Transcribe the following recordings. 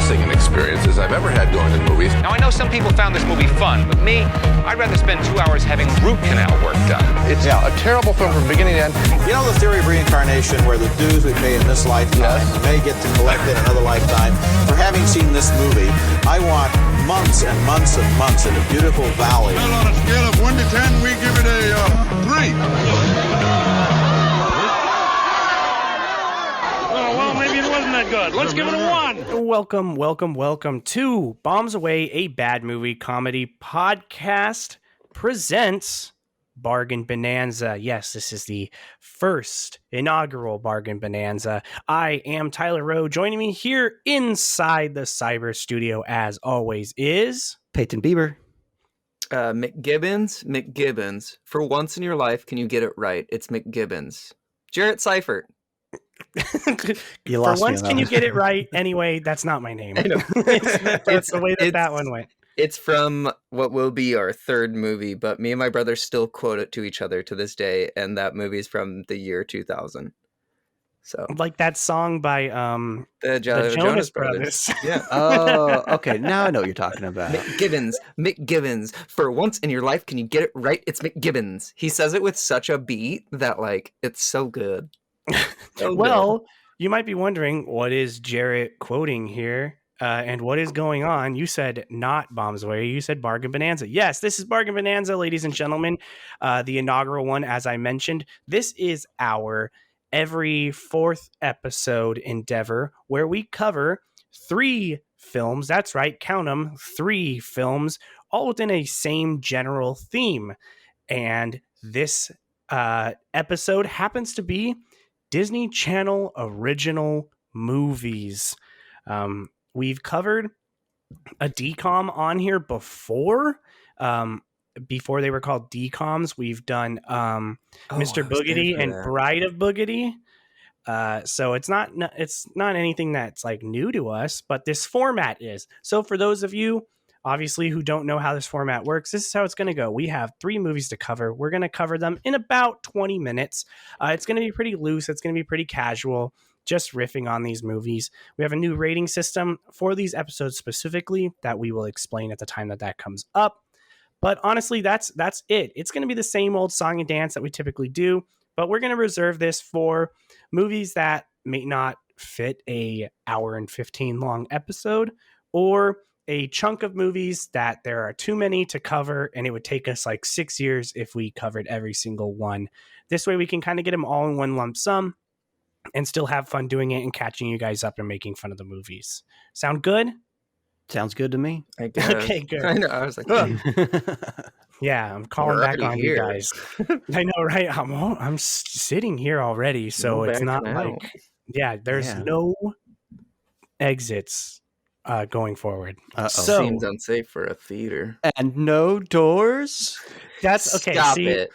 depressing an experience as I've ever had going to movies. Now, I know some people found this movie fun, but me, I'd rather spend 2 hours having root canal work done. It's a terrible film from beginning to end. You know the theory of reincarnation, where the dues we pay in this lifetime, we may get to collect in another lifetime. For having seen this movie, I want months and months and months in a beautiful valley. Well, on a scale of 1 to 10, we give it a 3. Well, maybe it wasn't that good. Let's give it a 1. Welcome to Bombs Away, a bad movie comedy podcast presents Bargain Bonanza. Yes, this is the first inaugural Bargain Bonanza. I am Tyler Rowe. Joining me here inside the cyber studio, as always, is Peyton Bieber. McGibbons. For once in your life, can you get it right? It's McGibbons. Jarrett Seifert. For once, can you get it right? Anyway, that's not my name. I know. It's the way that one went. It's from what will be our third movie, but me and my brother still quote it to each other to this day, and that movie is from the year 2000. So, like that song by the Jonas Brothers. Yeah. Oh, okay. Now I know what you're talking about. McGibbons. For once in your life, can you get it right? It's McGibbons. He says it with such a beat that, like, it's so good. Well, you might be wondering, what is Jarrett quoting here? And what is going on? You said not Bombs Away. You said Bargain Bonanza. Yes, this is Bargain Bonanza, ladies and gentlemen. The inaugural one, as I mentioned. This is our every fourth episode endeavor where we cover 3 films. That's right. Count them. 3 films, all within a same general theme. And this episode happens to be Disney Channel original movies. We've covered a DCOM on here before they were called DCOMs. We've done Mr. Boogedy and Bride of Boogedy. So it's not anything that's like new to us, but this format is. So for those of you, obviously, who don't know how this format works, this is how it's going to go. We have 3 movies to cover. We're going to cover them in about 20 minutes. It's going to be pretty loose. It's going to be pretty casual, just riffing on these movies. We have a new rating system for these episodes specifically that we will explain at the time that comes up. But honestly, that's it. It's going to be the same old song and dance that we typically do, but we're going to reserve this for movies that may not fit a hour and 15 long episode, or a chunk of movies that there are too many to cover, and it would take us like 6 years if we covered every single one. This way we can kind of get them all in one lump sum and still have fun doing it and catching you guys up and making fun of the movies. Sound good? Sounds good to me. I guess. Okay, good. I know. I was like, yeah, I'm calling back on you guys. I know, right? I'm sitting here already, so it's not like, there's no exits going forward. So seems unsafe for a theater. And no doors. That's okay. Stop it.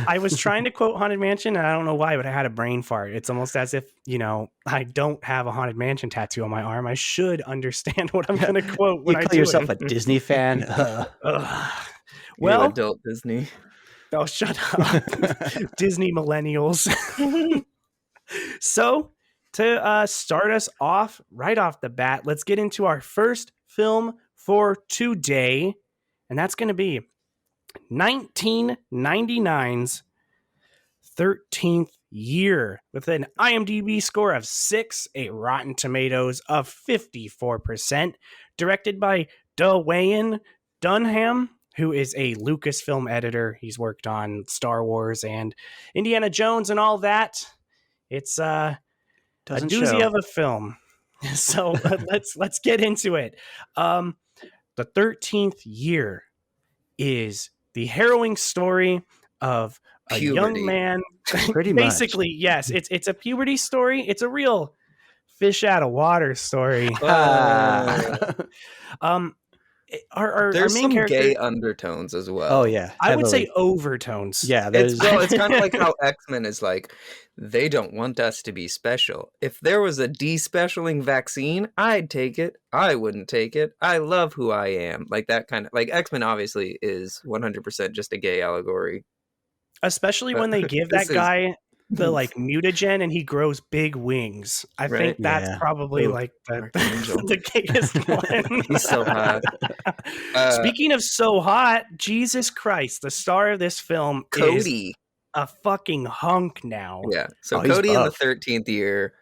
I was trying to quote Haunted Mansion, and I don't know why, but I had a brain fart. It's almost as if, I don't have a Haunted Mansion tattoo on my arm. I should understand what I'm going to quote when I do it. You call yourself a Disney fan? Well, adult Disney. Oh, shut up. Disney millennials. So, to start us off right off the bat, let's get into our first film for today, and that's going to be 1999's 13th Year, with an IMDb score of 6, a Rotten Tomatoes of 54%, directed by Dwayne Dunham, who is a Lucasfilm editor. He's worked on Star Wars and Indiana Jones and all that. It's a doozy of a film. So let's get into it. The 13th Year is the harrowing story of a young man. Pretty basically, much. Yes, it's a puberty story. It's a real fish out of water story. There's some gay undertones as well. Oh yeah, I would say overtones. Yeah, it's kind of like how X-Men is like, they don't want us to be special. If there was a de-specialing vaccine, I'd take it. I wouldn't take it. I love who I am. Like that kind of, like X-Men obviously is 100% just a gay allegory. Especially when they give that guy the like mutagen and he grows big wings. I Right. think that's Yeah. probably Ooh, like the, Archangel. the gayest one. He's so hot. Speaking of so hot, Jesus Christ, the star of this film is Cody. a fucking hunk now. Yeah. So Oh, he's Cody in the buff. 13th year,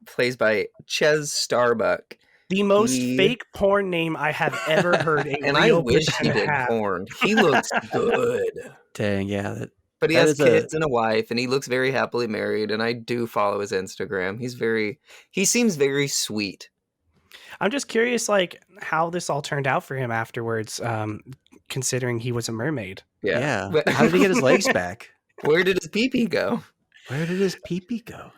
plays by Ches Starbuck. The most He- fake porn name I have ever heard a And I real wish person he did have. porn. He looks good. Dang, yeah. But he That has is a- kids and a wife, and he looks very happily married. And I do follow his Instagram. He seems very sweet. I'm just curious, like, how this all turned out for him afterwards, considering he was a mermaid. Yeah. Yeah. How did he get his legs back? Where did his pee-pee go? Where did his pee-pee go?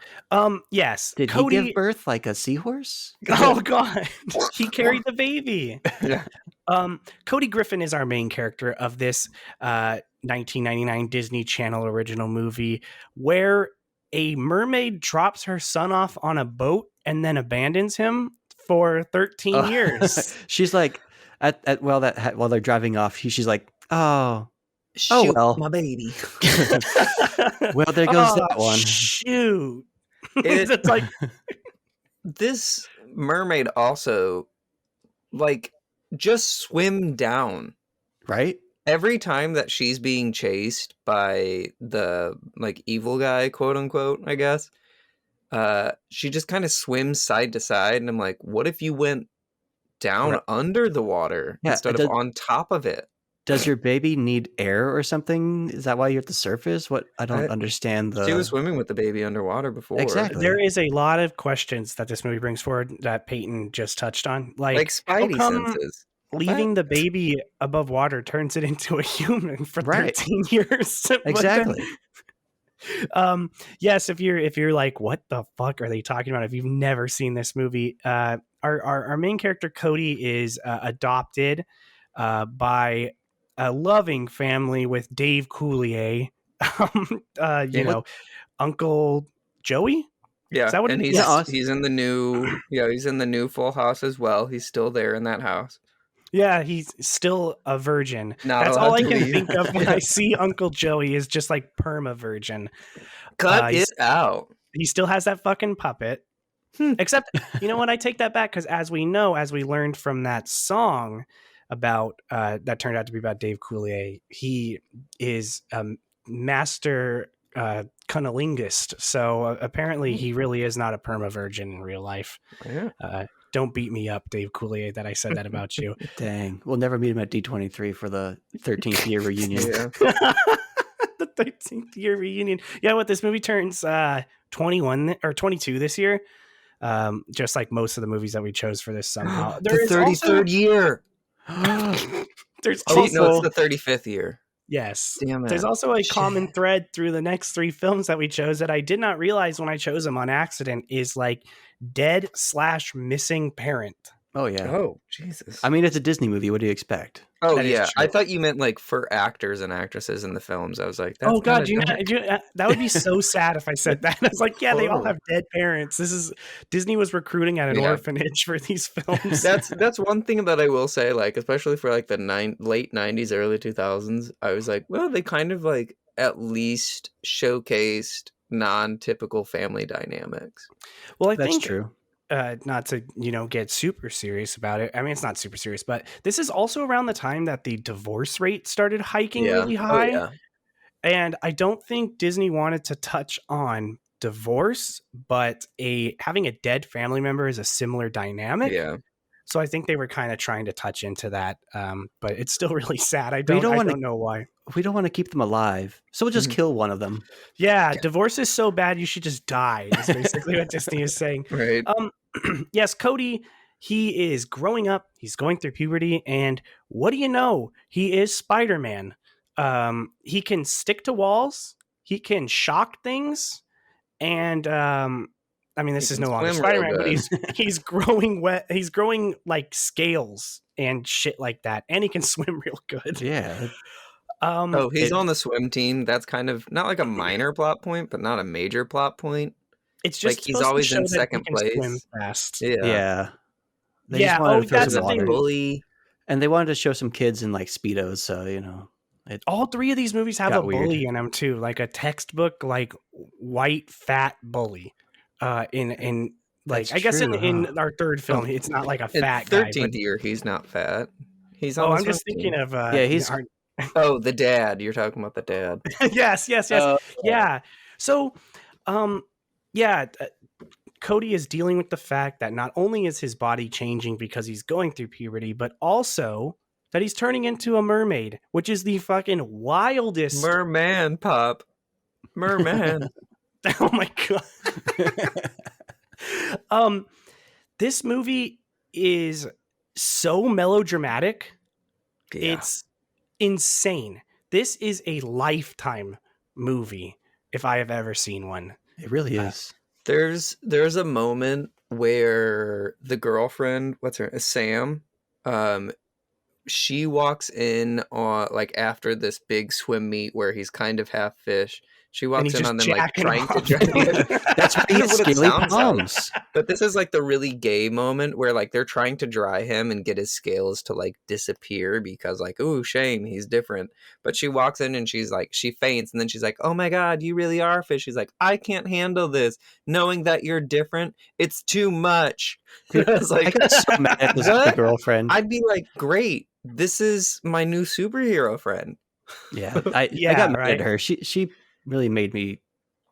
Yes. Did Cody... he give birth like a seahorse? Oh, God. He carried the baby. Yeah. Cody Griffin is our main character of this 1999 Disney Channel original movie where a mermaid drops her son off on a boat and then abandons him for 13 years. She's like, while they're driving off, she's like, oh, Shoot, well. my baby. well, there goes that one. Shoot. It- It's like, This mermaid also, like, just swim down. Right? Every time that she's being chased by the, like, evil guy, quote unquote, I guess, she just kind of swims side to side. And I'm like, what if you went down Right. under the water Yeah, instead it of does- on top of it? Does your baby need air or something? Is that why you're at the surface? What? I don't understand the. She was swimming with the baby underwater before. Exactly. there is a lot of questions that this movie brings forward that Peyton just touched on. Like Spidey how come senses. leaving the baby above water turns it into a human for Right. 13 years. But then- Exactly. Yes, if you're like, what the fuck are they talking about? If you've never seen this movie, our main character Cody is adopted by a loving family with Dave Coulier, Uncle Joey. Yeah, Is that what and it he's is? he's in the new Full House as well. He's still there in that house. Yeah, he's still a virgin. Not That's allowed all I to can leave. think of when I see Uncle Joey is just like perma virgin. Cut he's- it out. He still has that fucking puppet. Except, you know what? I take that back because as we learned from that song about that turned out to be about Dave Coulier, he is a master cunnilingus. So apparently he really is not a perma virgin in real life. Yeah. Don't beat me up, Dave Coulier, that I said that about you. Dang. We'll never meet him at D23 for the 13th year reunion. Yeah. The 13th year reunion. Yeah, what this movie turns 21 or 22 this year. Just like most of the movies that we chose for this somehow. The 33rd year. There's Oh, also, no, it's the 35th year. yes. Damn it. There's also a common thread through the next three films that we chose that I did not realize when I chose them on accident is like dead/missing parent. Oh, yeah. Oh, Jesus. I mean, it's a Disney movie. What do you expect? Oh, that is yeah. I true. thought you meant like for actors and actresses in the films. I was like, that's Oh God, kinda that would be so sad if I said that. I was like, yeah, they all Totally. have dead parents. Disney was recruiting at an Yeah. orphanage for these films. That's one thing that I will say, like, especially for like the late 90s, early 2000s, I was like, well, they kind of like at least showcased non-typical family dynamics. Well, I That's think true. not to get super serious about it. I mean, it's not super serious, but this is also around the time that the divorce rate started hiking really high. Oh, yeah. And I don't think Disney wanted to touch on divorce, but having a dead family member is a similar dynamic. Yeah. So I think they were kind of trying to touch into that, but it's still really sad. I don't know why. We don't want to keep them alive, so we'll just kill one of them. Yeah, divorce is so bad you should just die. Is basically what Disney is saying. Right. Yes, Cody, he is growing up. He's going through puberty, and what do you know? He is Spider-Man. He can stick to walls. He can shock things, and I mean, this He is can no longer swim real Spider-Man, but good. he's growing wet. He's growing like scales and shit like that, and he can swim real good. Yeah. Oh, he's on the swim team. That's kind of not like a minor plot point, but not a major plot point. It's just like, he's supposed to always show in that he second can swim place. fast. Yeah. Yeah. They Yeah, just wanted oh, to throw that's some the thing. water. Bully. And they wanted to show some kids in like Speedos, so, you know. All three of these movies have got a weird. bully in them too, like a textbook, like white fat bully. In like That's I guess true, in our third film, Oh, it's not like a In fat guy. But 13th year, he's not fat. He's on oh, his I'm just own thinking team. of Yeah, he's our, Oh, the dad. You're talking about the dad. yes, yeah. So, yeah, Cody is dealing with the fact that not only is his body changing because he's going through puberty, but also that he's turning into a mermaid, which is the fucking wildest. Merman pop. Merman. Oh my god. This movie is so melodramatic. Yeah. It's insane. This is a Lifetime movie if I have ever seen one. It really is. There's a moment where the girlfriend, what's her, Sam, she walks in on like after this big swim meet where he's kind of half fish. She walks in on them like trying to drive. That's why he has What it scaly sounds palms. But this is like the really gay moment where like they're trying to dry him and get his scales to like disappear because like, ooh, shame, he's different. But she walks in and she's like, she faints and then she's like, oh my God, you really are a fish. She's like, I can't handle this. Knowing that you're different, it's too much. I was like, I got so mad at this what? the girlfriend. I'd be like, great, this is my new superhero friend. Yeah, I got mad at her. She really made me.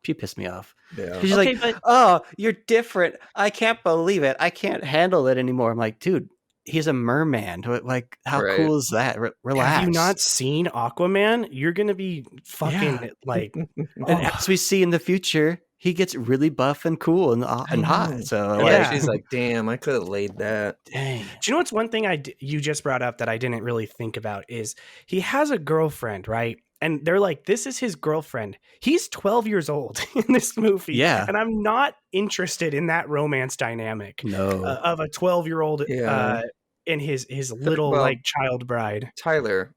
She pissed me off. Yeah. She's Okay, like, but- "Oh, you're different. I can't believe it. I can't handle it anymore." I'm like, "Dude, he's a merman. Like, how Right. cool is that? Relax." Have you not seen Aquaman? You're gonna be fucking like. And as we see in the future, he gets really buff and cool and hot. So And Yeah. she's like, damn, I could have laid that. dang. Do you know what's one thing you just brought up that I didn't really think about is he has a girlfriend, right? And they're like, this is his girlfriend. He's 12 years old in this movie. Yeah. And I'm not interested in that romance dynamic No. of a 12-year-old Yeah. and his little well- like child bride. Tyler,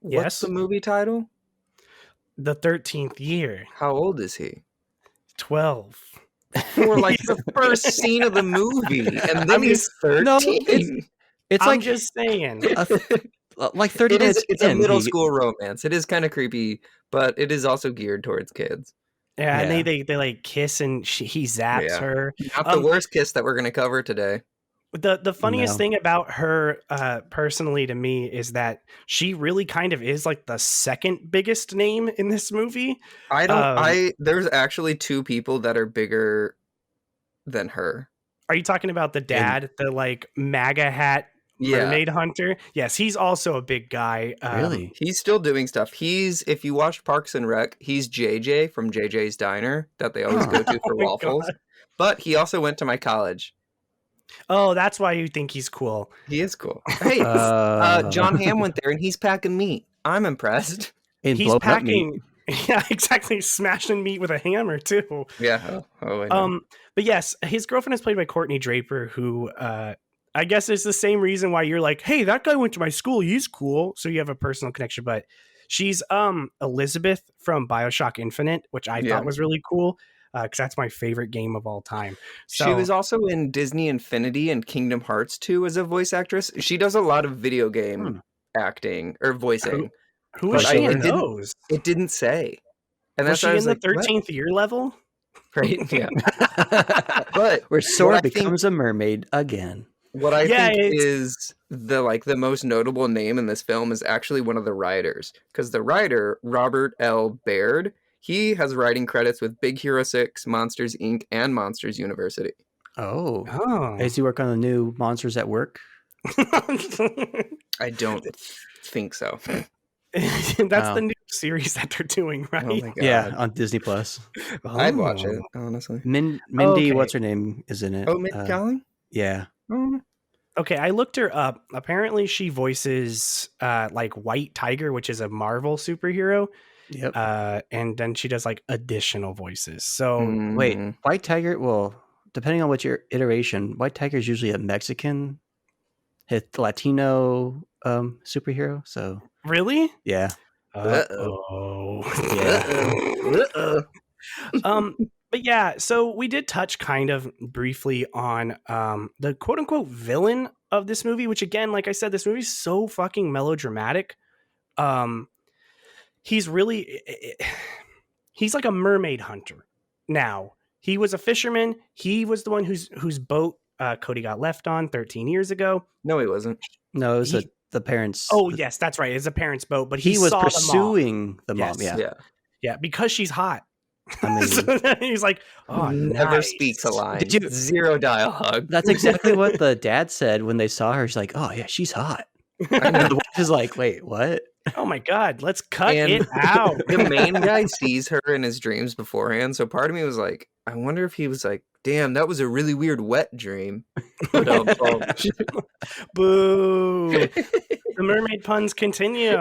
what's Yes? the movie title? The 13th year, How old is he? 12. For like the first scene of the movie, and then I'm he's 13. No, it's I'm like just saying. like 30 It minutes. is. It's a in, middle he- school romance. It is kind of creepy, but it is also geared towards kids. Yeah, Yeah. and they like kiss and he zaps Yeah. her. Not the worst kiss that we're going to cover today. The funniest No. thing about her personally to me is that she really kind of is like the second biggest name in this movie. I don't. There's actually two people that are bigger than her. Are you talking about the dad, the like MAGA hat mermaid hunter? Yes, he's also a big guy. Really? He's still doing stuff. If you watched Parks and Rec, he's JJ from JJ's Diner that they always go to for Oh my waffles. God. But he also went to my college. Oh, that's why you think he's cool. He is cool. Hey, Uh, John Hamm went there and he's packing meat. I'm impressed. and He's blow up meat. packing. Yeah, exactly. Smashing meat with a hammer too. Yeah. Oh, I know. But yes, his girlfriend is played by Courtney Draper, who I guess is the same reason why you're like, hey, that guy went to my school. He's cool. So you have a personal connection. But she's Elizabeth from BioShock Infinite, which I thought was really cool because that's my favorite game of all time. So, She was also in Disney Infinity and Kingdom Hearts 2 as a voice actress. She does a lot of video game acting or voicing. who is but she it in didn't- those? It didn't say. And Was that's she why I in was the like, what? 13th year level? Right? Yeah. But Where Sora what I think- becomes a mermaid again. What I Yeah, think it's- is the most notable name in this film is actually one of the writers, because the writer Robert L. Baird, he has writing credits with Big Hero 6, Monsters Inc., and Monsters University. Oh. Oh. Does he work on the new Monsters at Work? I don't think so. That's Wow. the new series that they're doing, right? Oh my god! Yeah, on Disney Plus. I'd watch Oh. it honestly. Mindy, Okay. what's her name, is in it? Oh, Mindy Kaling? Yeah. Oh. Okay, I looked her up. Apparently, she voices like White Tiger, which is a Marvel superhero, Yep. and then she does like additional voices. So Wait, Mm. White Tiger? Well, depending on what your iteration, White Tiger is usually a Mexican, Latino superhero. So really, yeah. oh, Uh-oh. but yeah. So we did touch kind of briefly on the quote unquote villain of this movie, which again, like I said, this movie's so fucking melodramatic. He's really he's like a mermaid hunter now. He was a fisherman. He was the one whose boat Cody got left on 13 years ago. No, he wasn't. No, it was the parents. Oh, yes, that's right. It's a parent's boat, but he was saw pursuing the mom. Yes. Yeah. Yeah, because she's hot. I mean, So he's like, oh, Never nice. speaks a line. Did you- Zero dialogue. That's exactly what the dad said when they saw her. She's like, oh, yeah, she's hot. And the wife is like, wait, what? Oh my God, let's cut And it out. The main guy sees her in his dreams beforehand. So part of me was like, I wonder if he was like, damn, that was a really weird wet dream. But, Boo. The mermaid puns continue.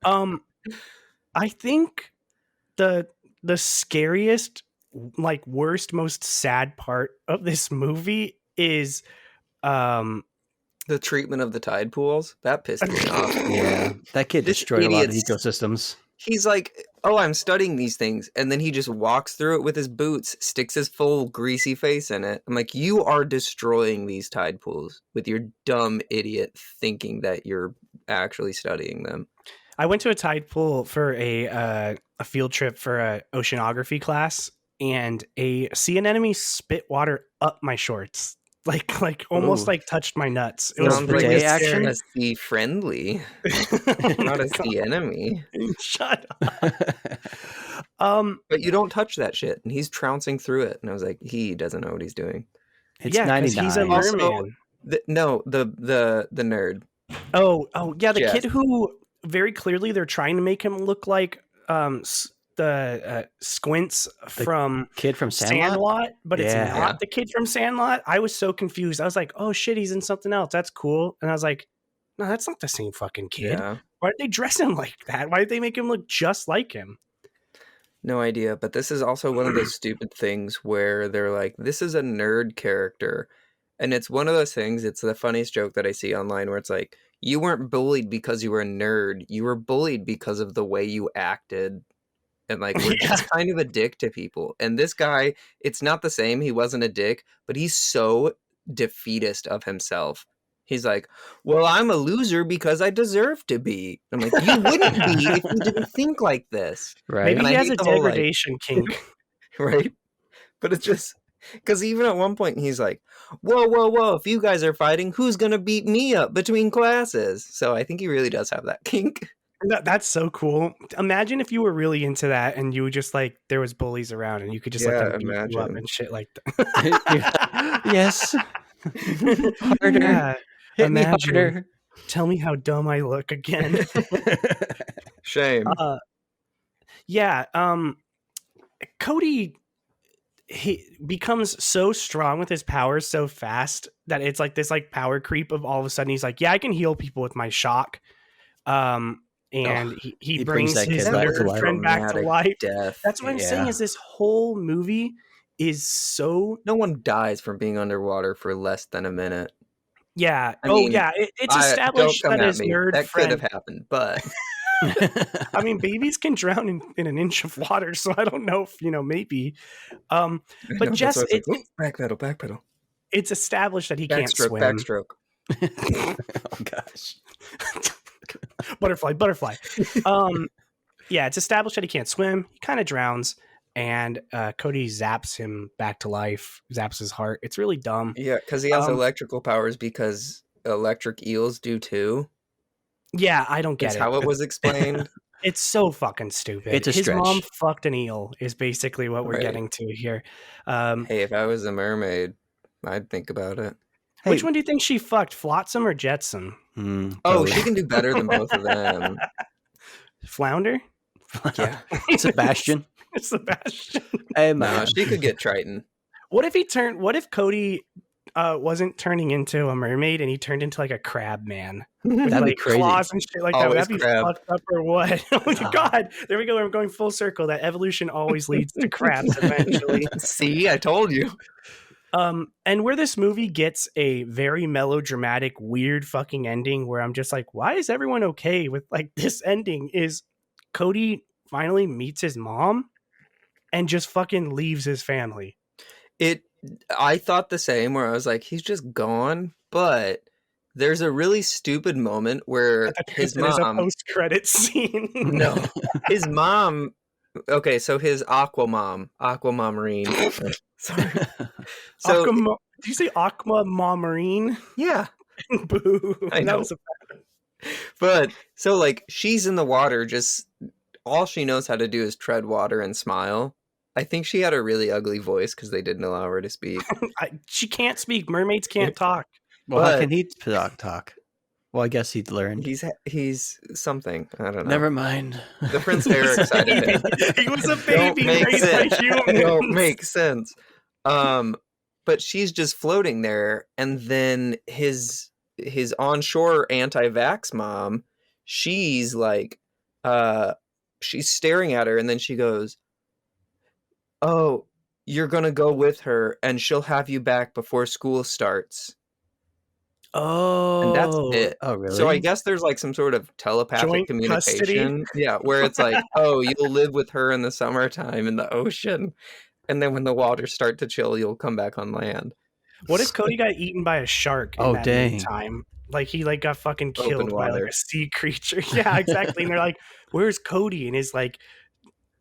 I think the scariest, like worst, most sad part of this movie is the treatment of the tide pools. That pissed me off. Yeah, that kid This destroyed a lot of idiot's- ecosystems. He's like, oh, I'm studying these things. And then he just walks through it with his boots, sticks his full greasy face in it. I'm like, you are destroying these tide pools with your dumb idiot thinking that you're actually studying them. I went to a tide pool for a field trip for a oceanography class, and a sea anemone spit water up my shorts. Like almost Ooh. like touched my nuts. It was Sounds really like action? a sea friendly, not a sea enemy. Shut up. But you don't touch that shit, and he's trouncing through it. And I was like, he doesn't know what he's doing. It's yeah, because 99. he's a Also, merman. The nerd. Oh yeah, the Jeff. kid who very clearly they're trying to make him look like Squints from Kid from Sandlot? but it's Yeah. not the kid from Sandlot. I was so confused. I was like, oh shit, he's in something else. That's cool. And I was like, no, that's not the same fucking kid. Yeah, Why did they dress him like that? Why did they make him look just like him? no idea. But this is also one of those stupid things where they're like, this is a nerd character. And it's one of those things, it's the funniest joke that I see online where it's like, you weren't bullied because you were a nerd. You were bullied because of the way you acted. And like, we're just kind of a dick to people. And this guy, it's not the same. He wasn't a dick, but he's so defeatist of himself. He's like, well, I'm a loser because I deserve to be. I'm like, you wouldn't be if you didn't think like this. Right. Maybe And he I has hate a the whole, like- degradation kink. Right? But it's just, because even at one point he's like, whoa, if you guys are fighting, who's going to beat me up between classes? So I think he really does have that kink. That's so cool. Imagine if you were really into that and you just like there was bullies around and you could just let Yeah, them beat you up imagine. and shit like that. Yes. Harder. Yeah. Hit me Imagine. harder. Tell me how dumb I look again. Shame. Yeah. Cody, he becomes so strong with his powers so fast that it's like this like power creep of all of a sudden he's like, yeah, I can heal people with my shock. And he brings brings that his kid back to nerd life. friend back to Dramatic life. Death. That's what I'm saying Yeah. is this whole movie is so No one dies from being underwater for less than a minute. yeah. I mean, It's Don't established come that at his me. nerd That friend. could have happened, but I mean, babies can drown in an inch of water, so I don't know if maybe. But No, Jess, that's why it's like, "Ooh, backpedal. it's established that he can't swim. Backstroke. Oh gosh. Butterfly. Yeah, it's established that he can't swim. He kind of drowns, and Cody zaps him back to life. Zaps his heart. It's really dumb. Yeah, because he has Um, electrical powers because electric eels do too. Yeah, I don't get That's it. how it was explained. It's so fucking stupid. It's a His stretch. mom fucked an eel is basically what we're Right. getting to here. Hey, if I was a mermaid, I'd think about it. Which one do you think she fucked, Flotsam or Jetsam? Oh, both. she can do better than both of them. Flounder? Yeah. Sebastian. Sebastian. Hey, No, man. she could get Triton. What if Cody wasn't turning into a mermaid and he turned into like a crab man? With That'd be like crazy. claws and shit like that. Would Always that be crab. fucked up or what? Oh my god. There we go. We're going full circle. That evolution always leads to crabs eventually. See, I told you. And where this movie gets a very melodramatic, weird fucking ending where I'm just like, why is everyone okay with like this ending? Is Cody finally meets his mom and just fucking leaves his family. I thought the same, where I was like, he's just gone, but There's a really stupid moment where his There's a mom. post-credit scene. No, his mom. Okay, so his Aquamarine. Sorry. So Did you say Aquamarine? yeah, Boo. I know. That was a but so like she's in the water, just all she knows how to do is tread water and smile. I think she had a really ugly voice because they didn't allow her to speak. she can't speak. Mermaids can't talk. Well, how But- can he talk? Well, I guess he'd learned. He's something. I don't know. Never mind. The Prince Eric side of him. He was a Don't baby make raised by sense. humans. Don't make sense. But she's just floating there, and then his onshore anti-vax mom, she's like, she's staring at her, and then she goes, "Oh, you're gonna go with her, and she'll have you back before school starts." Oh, And that's it. Oh, really? So I guess there's like some sort of telepathic Joint communication. custody? Yeah, where it's like, oh, you'll live with her in the summertime in the ocean. And then when the waters start to chill, you'll come back on land. What if Cody got eaten by a shark? Oh, dang. Time, like he like got fucking Open killed by like water. a sea creature. Yeah, exactly. And they're like, "Where's Cody?" And his like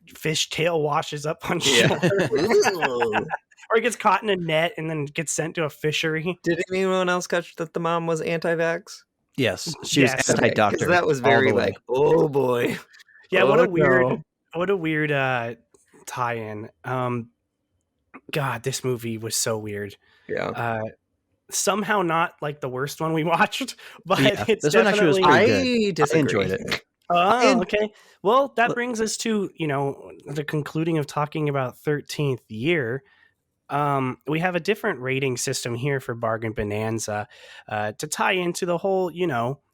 fish tail washes up on shore, Ooh. or he gets caught in a net and then gets sent to a fishery. Did anyone else catch that the mom was anti-vax? Yes, she Yes. was Okay, 'cause anti-doctor. 'Cause that was all very the way. like, oh boy. Yeah, Oh, what a weird tie-in. God, this movie was so weird. Yeah. Somehow not like the worst one we watched, but Yeah, it's this one actually was definitely. pretty I good. disagree. I enjoyed it. Oh, okay. Well, that brings us to, the concluding of talking about 13th year. We have a different rating system here for Bargain Bonanza to tie into the whole,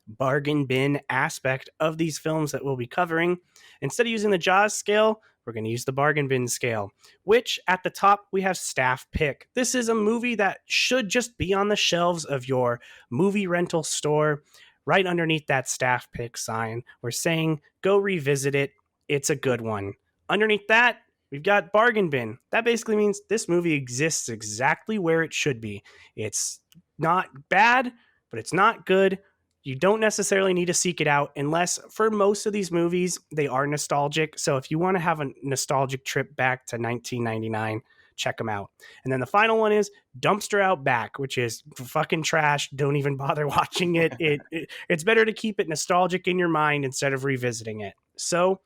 bargain bin aspect of these films that we'll be covering. Instead of using the Jaws scale, we're going to use the bargain bin scale, which at the top we have staff pick. This is a movie that should just be on the shelves of your movie rental store. Right underneath that staff pick sign, we're saying go revisit it. It's a good one. Underneath that, we've got bargain bin. That basically means this movie exists exactly where it should be. It's not bad, but it's not good. You don't necessarily need to seek it out unless for most of these movies, they are nostalgic. So if you want to have a nostalgic trip back to 1999, check them out. And then the final one is Dumpster Out Back, which is fucking trash. Don't even bother watching it. It's better to keep it nostalgic in your mind instead of revisiting it. So,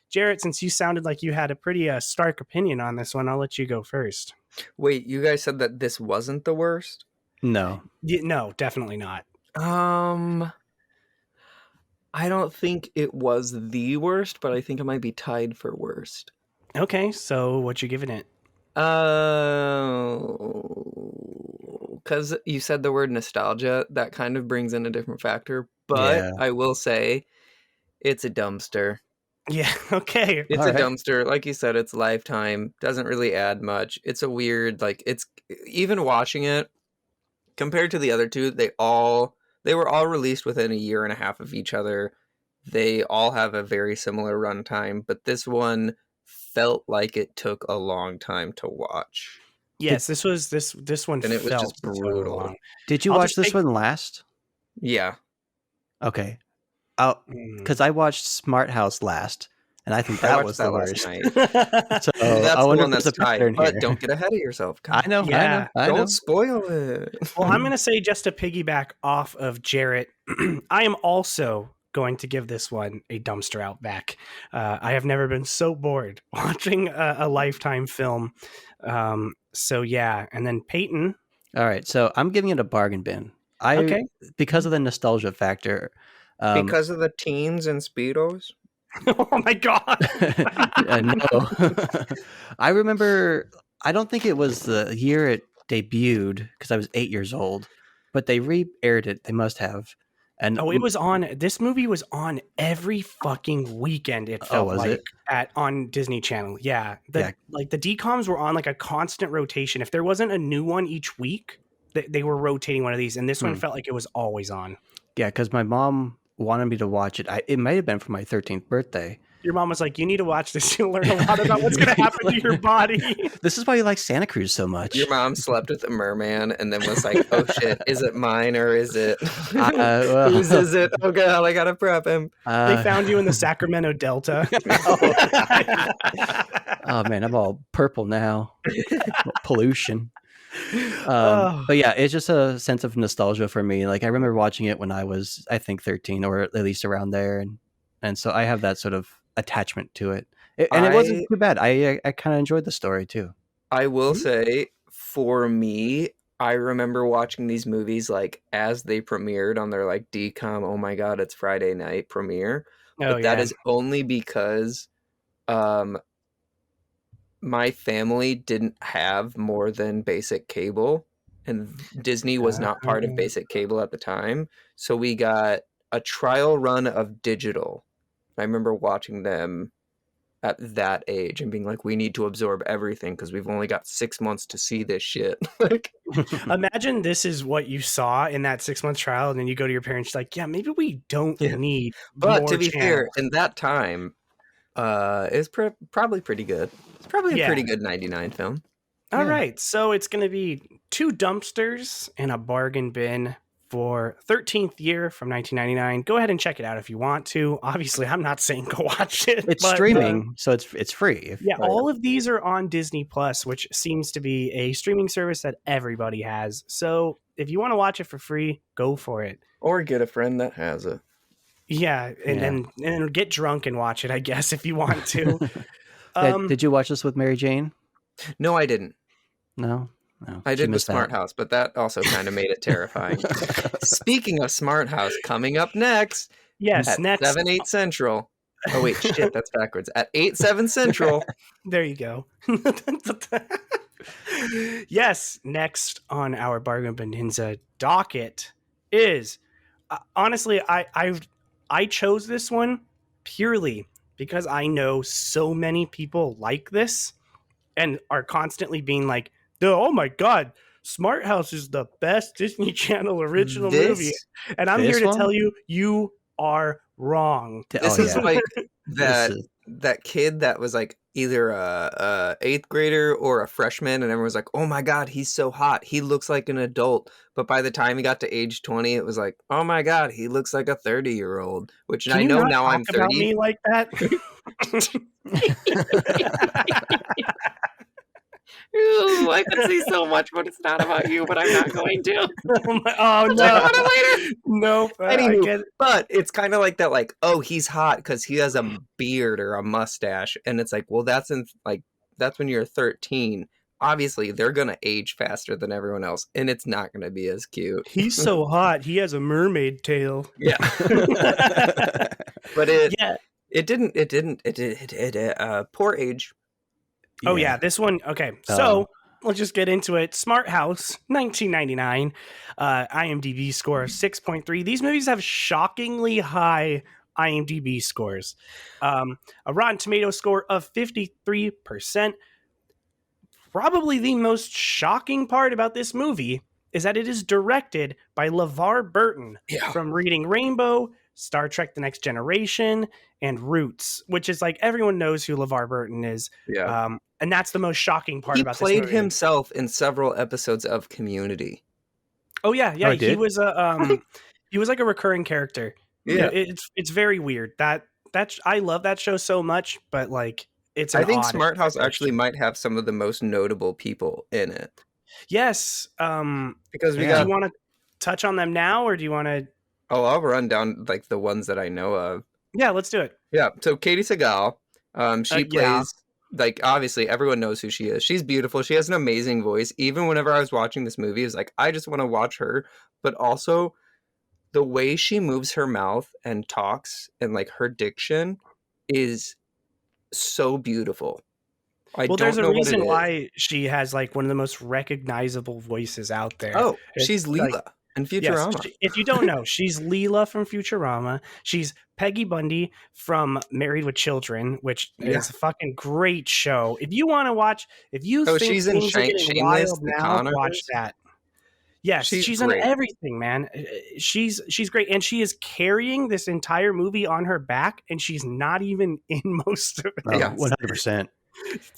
Jarrett, since you sounded like you had a pretty stark opinion on this one, I'll let you go first. Wait, you guys said that this wasn't the worst? No. No, definitely not. I don't think it was the worst, but I think it might be tied for worst. Okay, so what you giving it? Because you said the word nostalgia, that kind of brings in a different factor. But Yeah. I will say, it's a dumpster. Yeah, okay. It's All a right. dumpster. Like you said, it's Lifetime. Doesn't really add much. It's a weird, it's even watching it compared to the other two, they were all released within a year and a half of each other. They all have a very similar runtime, but this one felt like it took a long time to watch. Yes, this one And it was felt just so brutal. long. Did you I'll watch just this take- one last? Yeah. Okay. Mm. Because I watched Smart House last, and I think I that watched was that the last worst. night. So That's I the wonder one if that's there's a pattern tied, but here. don't get ahead of yourself. I know. Yeah. I know. Don't spoil it. Well, I'm going to say just to piggyback off of Jarrett, I am also going to give this one a dumpster out back. I have never been so bored watching a Lifetime film. So yeah, and then Peyton. All right. So I'm giving it a bargain bin. Okay. Because of the nostalgia factor. Because of the teens and Speedos? Oh my god. No. I remember, I don't think it was the year it debuted because I was 8 years old, but they re-aired it. They must have. And Oh, it was on. This movie was on every fucking weekend. It felt was like it? on Disney Channel. Yeah, Yeah. Like the DComs were on like a constant rotation. If there wasn't a new one each week, they were rotating one of these, and this one felt like it was always on. Yeah, because my mom wanted me to watch it. It might have been for my 13th birthday, Your mom was like, "You need to watch this. You'll learn a lot about what's going to happen to your body." This is why you like Santa Cruz so much. Your mom slept with a merman and then was like, "Oh shit, is it mine or is it whose is it? Oh god, I gotta prep him." They found you in the Sacramento Delta. Oh man, I'm all purple now. Pollution. But yeah, it's just a sense of nostalgia for me. Like I remember watching it when I was, I think, 13 or at least around there, and so I have that sort of attachment to it. And it wasn't too bad. I kind of enjoyed the story too. I will say, for me, I remember watching these movies like as they premiered on their like DCOM. Oh my god, it's Friday night premiere. But that is only because my family didn't have more than basic cable, and Disney was not part of basic cable at the time. So we got a trial run of digital. I remember watching them at that age and being like, we need to absorb everything because we've only got 6 months to see this shit. Like, imagine this is what you saw in that 6-month trial, and then you go to your parents like, yeah, maybe we don't need but more to be channels. fair, in that time, it's probably pretty good. It's probably a pretty good 99 film. All right, so it's going to be 2 dumpsters and a bargain bin for 13th Year from 1999. Go ahead and check it out if you want to. Obviously, I'm not saying go watch it. It's streaming, so it's free. All of these are on Disney Plus, which seems to be a streaming service that everybody has. So if you want to watch it for free, go for it. Or get a friend that has it. Yeah, and then get drunk and watch it, I guess, if you want to. Did you watch this with Mary Jane? No, I didn't. No. I did with Smart House, but that also kind of made it terrifying. Speaking of Smart House, coming up next. Yes, at next 7, 8 Central. Oh, wait, shit, that's backwards. At 8, 7 Central. There you go. Yes, next on our Bargain Bin-Anza docket is, honestly, I chose this one purely because I know so many people like this and are constantly being like, oh my god, Smart House is the best Disney Channel original movie, and I'm here to tell you, you are wrong. This is like that kid that was like either a 8th grader or a freshman, and everyone was like, oh my god, he's so hot, he looks like an adult. But by the time he got to age 20, it was like, oh my god, he looks like a 30-year-old. Which I know now I'm 30. About me like that. Ooh, I could say so much, but it's not about you. But I'm not going to. Oh no! Talk about it later. Nope. Anywho, but it's kind of like that. Like, oh, he's hot because he has a beard or a mustache, and it's like, well, that's when you're 13. Obviously, they're gonna age faster than everyone else, and it's not gonna be as cute. He's so hot. He has a mermaid tail. Yeah. But it didn't. Poor age. Oh yeah, this one. Okay, so let's just get into it. Smart House, 1999, IMDb score of 6.3. These movies have shockingly high IMDb scores. A Rotten Tomato score of 53%. Probably the most shocking part about this movie is that it is directed by LeVar Burton from Reading Rainbow, Star Trek The Next Generation, and Roots, which is like everyone knows who LeVar Burton is. Yeah. And that's the most shocking part about this movie. He played himself in several episodes of Community. Oh yeah. He was he was like a recurring character. Yeah. It's very weird. I love that show so much, but like it's I think Smart House actually might have some of the most notable people in it. Yes. Because do you want to touch on them now, or do you want to? Oh, I'll run down like the ones that I know of. Yeah, let's do it. Yeah. So Katie Seagal, she plays, like, obviously everyone knows who she is. She's beautiful. She has an amazing voice. Even whenever I was watching this movie, it was like, I just want to watch her. But also the way she moves her mouth and talks and like her diction is so beautiful. There's a reason why she has like one of the most recognizable voices out there. Oh, she's Leela in Futurama. Yes, if you don't know, she's Leela from Futurama. She's Peggy Bundy from Married with Children, which is a fucking great show. If you want to watch, if you think she's in things are getting wild now, watch that. Yes, she's in great. everything, man. She's great, and she is carrying this entire movie on her back, and she's not even in most of it. Oh, Yes. 100%.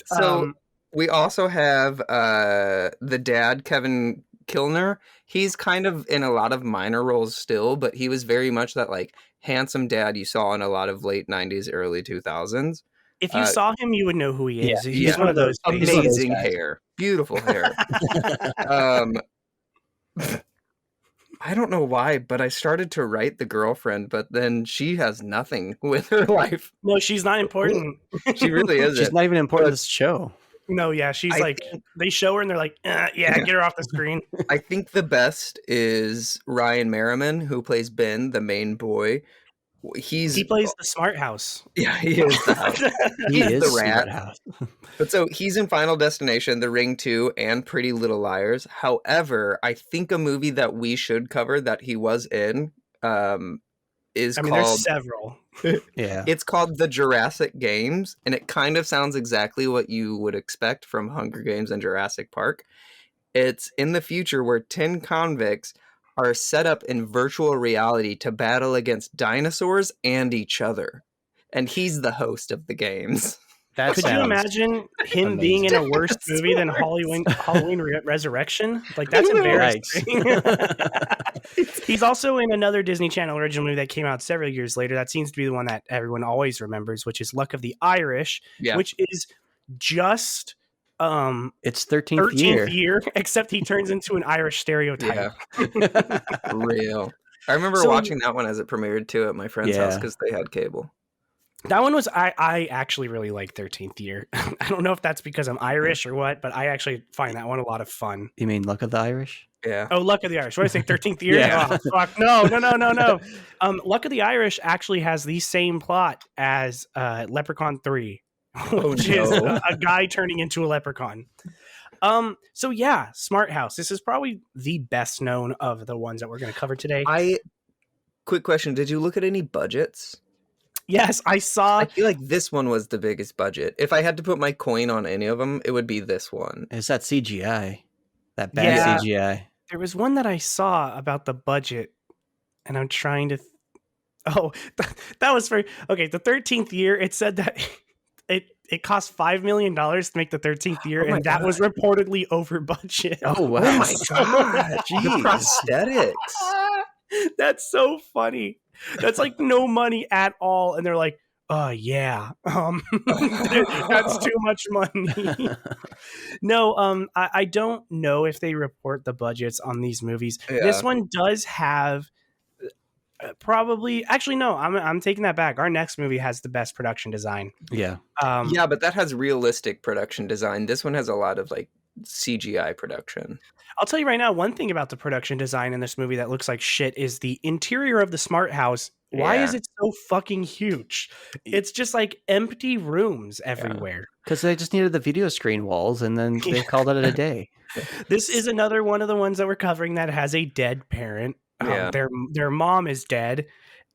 So we also have the dad, Kevin Kilner. He's kind of in a lot of minor roles still, but he was very much that like handsome dad you saw in a lot of late 90s, early 2000s. If you saw him, you would know who he is. Yeah, He's one of those faces. Amazing hair, beautiful hair. I don't know why, but I started to write the girlfriend, but then she has nothing with her life. No, she's not important. She really isn't. She's not even important in this show. No, yeah, she's they show her and they're like, yeah, get her off the screen. I think the best is Ryan Merriman, who plays Ben, the main boy. He plays the smart house. Yeah, he is the house. He is the rat. Smart House. But so he's in Final Destination, The Ring 2, and Pretty Little Liars. However, I think a movie that we should cover that he was in is called... there's several. Yeah. It's called The Jurassic Games, and it kind of sounds exactly what you would expect from Hunger Games and Jurassic Park. It's in the future where 10 convicts are set up in virtual reality to battle against dinosaurs and each other. And he's the host of the games. Could you imagine him amazing. being in a worse movie than Halloween Resurrection? Like, that's embarrassing. He's also in another Disney Channel original movie that came out several years later. That seems to be the one that everyone always remembers, which is Luck of the Irish, which is just it's 13th year, except he turns into an Irish stereotype. Yeah. Real. I remember watching that one as it premiered too at my friend's house because they had cable. That one was I actually really like 13th Year. I don't know if that's because I'm Irish or what, but I actually find that one a lot of fun. You mean Luck of the Irish? Yeah. Oh, Luck of the Irish. What did I say? 13th Year? Yeah. Oh, fuck. No. Luck of the Irish actually has the same plot as Leprechaun 3, which is a guy turning into a leprechaun. So yeah, Smart House. This is probably the best known of the ones that we're going to cover today. Quick question. Did you look at any budgets? Yes, I saw. I feel like this one was the biggest budget. If I had to put my coin on any of them, it would be this one. It's that CGI. That bad CGI. There was one that I saw about the budget, and I'm trying to... that was for... Okay, the 13th Year, it said that it cost $5 million to make the 13th Year, and that was reportedly over budget. Oh, wow. Oh my God. The prosthetics. That's so funny. That's like no money at all. And they're like, yeah, that's too much money. No, I don't know if they report the budgets on these movies. Yeah. This one does have probably, actually, no, I'm taking that back. Our next movie has the best production design. Yeah. Yeah, but that has realistic production design. This one has a lot of like CGI production. I'll tell you right now, one thing about the production design in this movie that looks like shit is the interior of the Smart House. Why is it so fucking huge? It's just like empty rooms everywhere. Because they just needed the video screen walls, and then they called it a day. This is another one of the ones that we're covering that has a dead parent. Their mom is dead,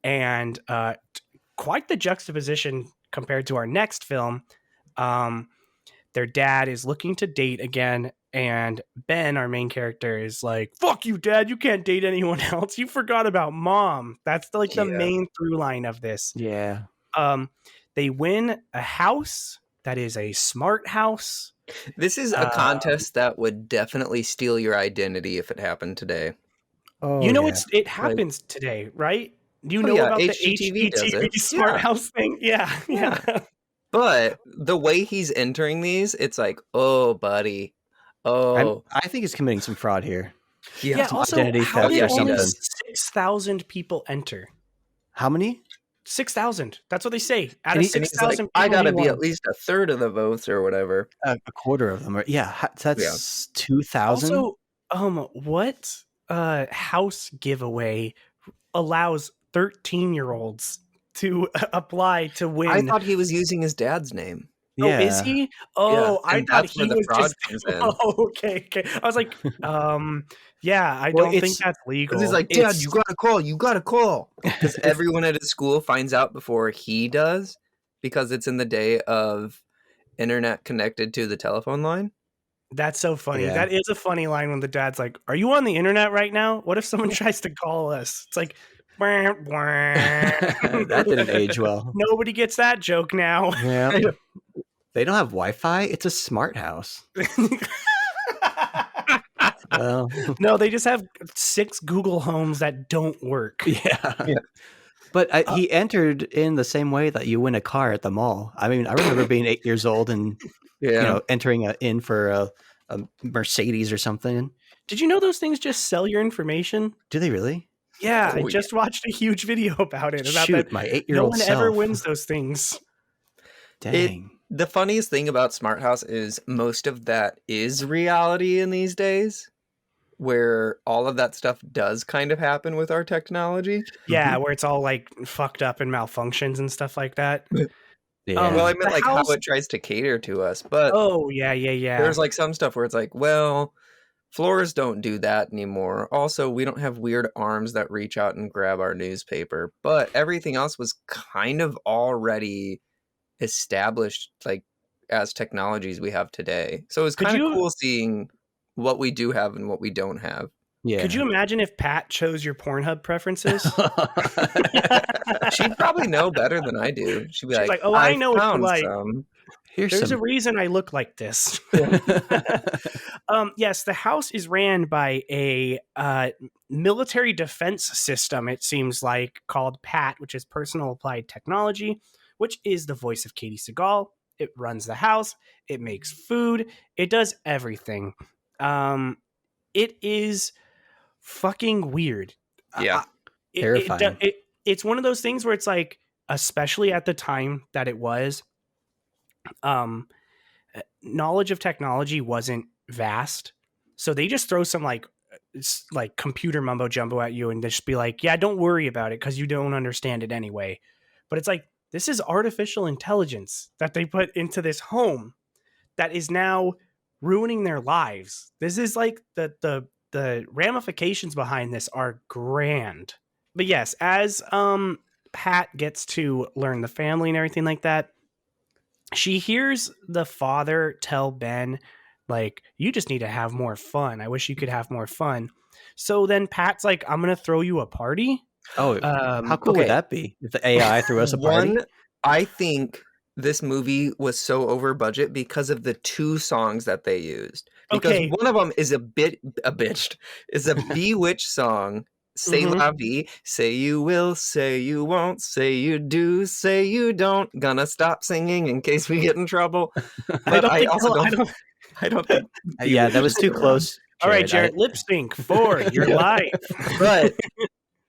and quite the juxtaposition compared to our next film. Their dad is looking to date again, and Ben, our main character, is like, fuck you, Dad, you can't date anyone else. You forgot about Mom. That's like the main through line of this. Yeah. They win a house that is a smart house. This is a contest that would definitely steal your identity if it happened today. Oh, it happens today, right? Do you know about the HGTV smart house thing? Yeah. But the way he's entering these, it's like, oh, buddy. Oh, I think he's committing some fraud here. Yeah. Also, identity how theft did or only something. 6,000 people enter? How many? 6,000. That's what they say. Out of 6,000 people, I gotta be at least a third of the votes or whatever. A quarter of them. That's 2,000. Also, what house giveaway allows 13-year-olds to apply to win? I thought he was using his dad's name. Oh, is he? Oh, I thought he was fraud just... comes in. Oh, okay. I was like, I don't think that's legal. He's like, Dad, you gotta call. Because everyone at his school finds out before he does, because it's in the day of internet connected to the telephone line. That's so funny. Yeah. That is a funny line when the dad's like, "Are you on the internet right now? What if someone tries to call us?" It's like, "Wah, wah." That didn't age well. Nobody gets that joke now. Yeah. They don't have Wi-Fi. It's a smart house. Well, No, they just have 6 Google Homes that don't work. yeah. But he entered in the same way that you win a car at the mall. I mean, I remember being 8 years old and entering in for a Mercedes or something. Did you know those things just sell your information? Do they really? Yeah, Oh, I just watched a huge video about it. About Shoot, that. my 8-year-old No one ever self. wins those things. Dang. The funniest thing about Smart House is most of that is reality in these days, where all of that stuff does kind of happen with our technology. Yeah, where it's all like fucked up and malfunctions and stuff like that. Yeah. Well, I meant The like house- how it tries to cater to us, but Oh, yeah. there's like some stuff where it's like, well, floors don't do that anymore. Also, we don't have weird arms that reach out and grab our newspaper, but everything else was kind of already established, like as technologies we have today. So it's Could kind of you- cool seeing what we do have and what we don't have. Yeah. Could you imagine if Pat chose your Pornhub preferences? She'd probably know better than I do. She'd be She's like, like, "Oh, I know what you found like." some." Here's There's a some. reason I look like this. Yes, the house is ran by a military defense system, it seems like, called PAT, which is Personal Applied Technology, which is the voice of Katie Seagal. It runs the house. It makes food. It does everything. It is fucking weird. Yeah. Terrifying. It's one of those things where it's like, especially at the time that it was, knowledge of technology wasn't vast, so they just throw some like computer mumbo jumbo at you and just be like, yeah, don't worry about it because you don't understand it anyway. But it's like, this is artificial intelligence that they put into this home that is now ruining their lives. This is like the ramifications behind this are grand. But yes, as Pat gets to learn the family and everything like that, she hears the father tell Ben, like, you just need to have more fun. I wish you could have more fun. So then Pat's like, I'm going to throw you a party. Oh, how cool okay. would that be if the AI threw us a party? One, I think this movie was so over budget because of the 2 songs that they used. Because Okay. one of them is a Bewitched song. Say Mhm. la vie, say you will, say you won't, say you do, say you don't. Gonna stop singing in case we get in trouble. But I don't think. Yeah, that was too close. All right, Jared. Jared, lip sync for your life. But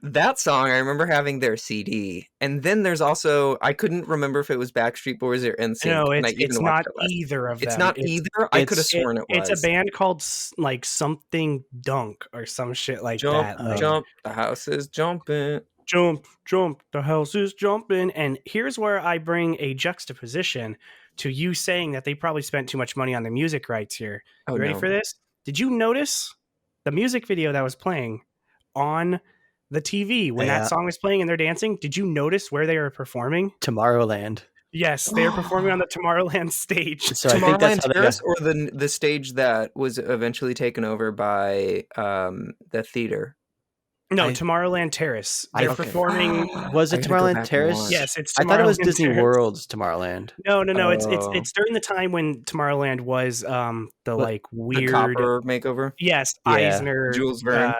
that song, I remember having their CD, and then there's also, I couldn't remember if it was Backstreet Boys or NSYNC. No, and I it's even not watched it last. either of them. It's not either. I could have sworn it was. It's a band called like something Dunk or some shit like Jump, that. Like, jump, the house is jumping. jump, the house is jumping. And here's where I bring a juxtaposition to you saying that they probably spent too much money on the music rights here. Oh, You ready no. for this? Did you notice the music video that was playing on the TV when Yeah. that song was playing and they're dancing? Did you notice where they were performing? Tomorrowland. Yes, they are performing on the Tomorrowland stage. So I think that's Tomorrowland how they Terrace, got, or the stage that was eventually taken over by the theater. No, I- Tomorrowland Terrace. I- They're okay. performing. was I it gotta go back Tomorrowland and Terrace? watch. Yes, it's. I thought it was Tomorrowland Disney Terrace. World's Tomorrowland. No, it's Oh. it's during the time when Tomorrowland was the like The weird. copper makeover. Yes, Yeah. Eisner. Jules Verne.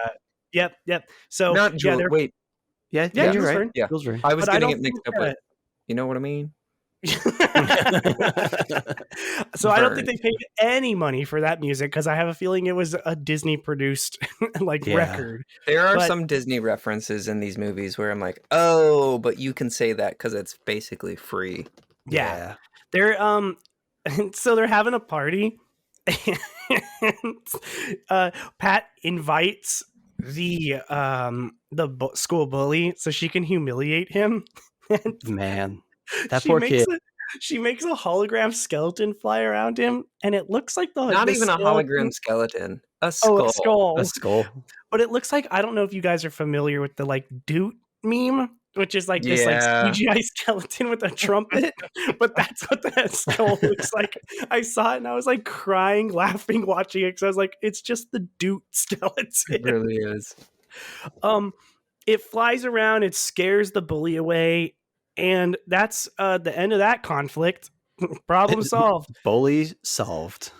Yep. So Not yeah, Jules. they're. Wait, Yeah, Yeah, you're Jules right. Verne. Yeah. Jules Verne. I was But I getting don't it mixed think up with. You know what I mean? So I don't think Verne. they paid any money for that music because I have a feeling it was a Disney produced like Yeah. record. There are But- some Disney references in these movies where I'm like, oh, but you can say that because it's basically free. Yeah. They're so they're having a party and Pat invites the school bully so she can humiliate him. And Man, that she poor makes kid. she makes a hologram skeleton fly around him, and it looks like Not the even a skeleton- hologram skeleton. A Oh, skull. a skull. A skull. But it looks like, I don't know if you guys are familiar with the like Doot meme which is like this like Yeah. CGI skeleton with a trumpet, but that's what that skull looks like. I saw it and I was like crying, laughing, watching it because I was like, it's just the Doot skeleton. It really is. It flies around, it scares the bully away, and that's the end of that conflict. Problem solved. Bully solved.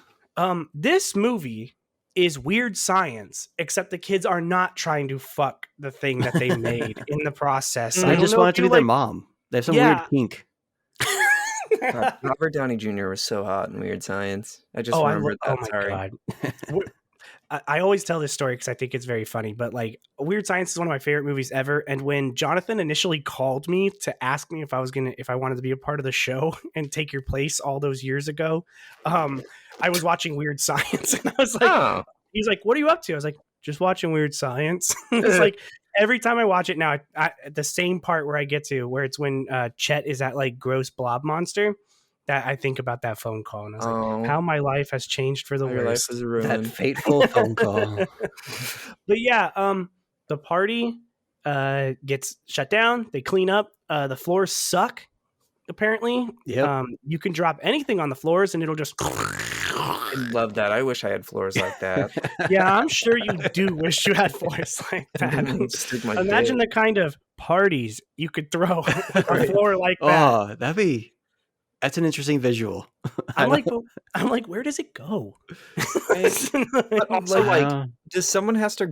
This movie is weird science, except the kids are not trying to fuck the thing that they made in the process. They just want it to be their mom. They have some weird kink. Robert Downey Jr. was so hot in Weird Science. I just remembered that. Sorry. God. I always tell this story because I think it's very funny, but like Weird Science is one of my favorite movies ever. And when Jonathan initially called me to ask me if I wanted to be a part of the show and take your place all those years ago, I was watching Weird Science and I was like, he's like, what are you up to? I was like, just watching Weird Science. It's like every time I watch it now, I the same part where I get to where it's when Chet is that like gross blob monster. That I think about that phone call and I was like, how my life has changed for the worst. Your life is ruined. That fateful phone call. But yeah, the party gets shut down. They clean up. The floors suck, apparently. Yep. You can drop anything on the floors and it'll just... I love that. I wish I had floors like that. Yeah, I'm sure you do wish you had floors like that. Imagine the kind of parties you could throw on a floor like that. Oh, that's an interesting visual. I'm like, where does it go? But also, like, does someone have to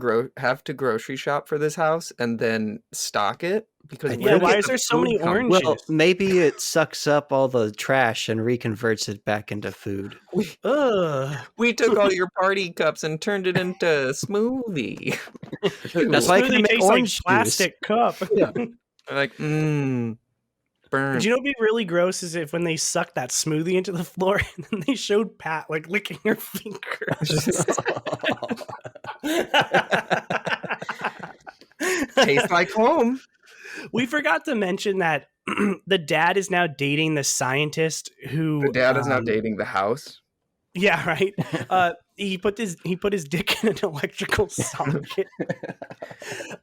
grocery shop for this house and then stock it? Because why is there so many oranges? Well, maybe it sucks up all the trash and reconverts it back into food. We took all your party cups and turned it into smoothie. That's why I can make orange like plastic cup. Yeah. Like, burn. Did you know what'd be really gross is if when they sucked that smoothie into the floor and then they showed Pat like licking her fingers. Tastes like home. We forgot to mention that the dad is now dating the scientist who... The dad is now dating the house? Yeah, right. He put his dick in an electrical socket.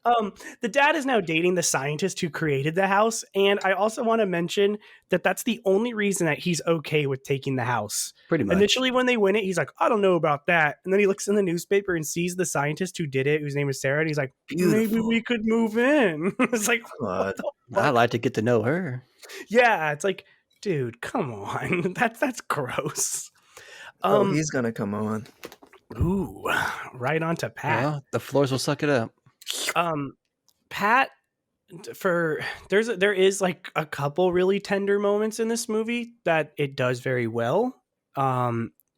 The dad is now dating the scientist who created the house, and I also want to mention that that's the only reason that he's okay with taking the house. Pretty much. Initially, when they win it, he's like, "I don't know about that," and then he looks in the newspaper and sees the scientist who did it, whose name is Sarah, and he's like, "Maybe we could move in." It's like, I'd like to get to know her. Yeah, it's like, dude, come on, that's gross. He's gonna come on. Ooh, right on to Pat. Well, the floors will suck it up. Pat, there is like a couple really tender moments in this movie that it does very well.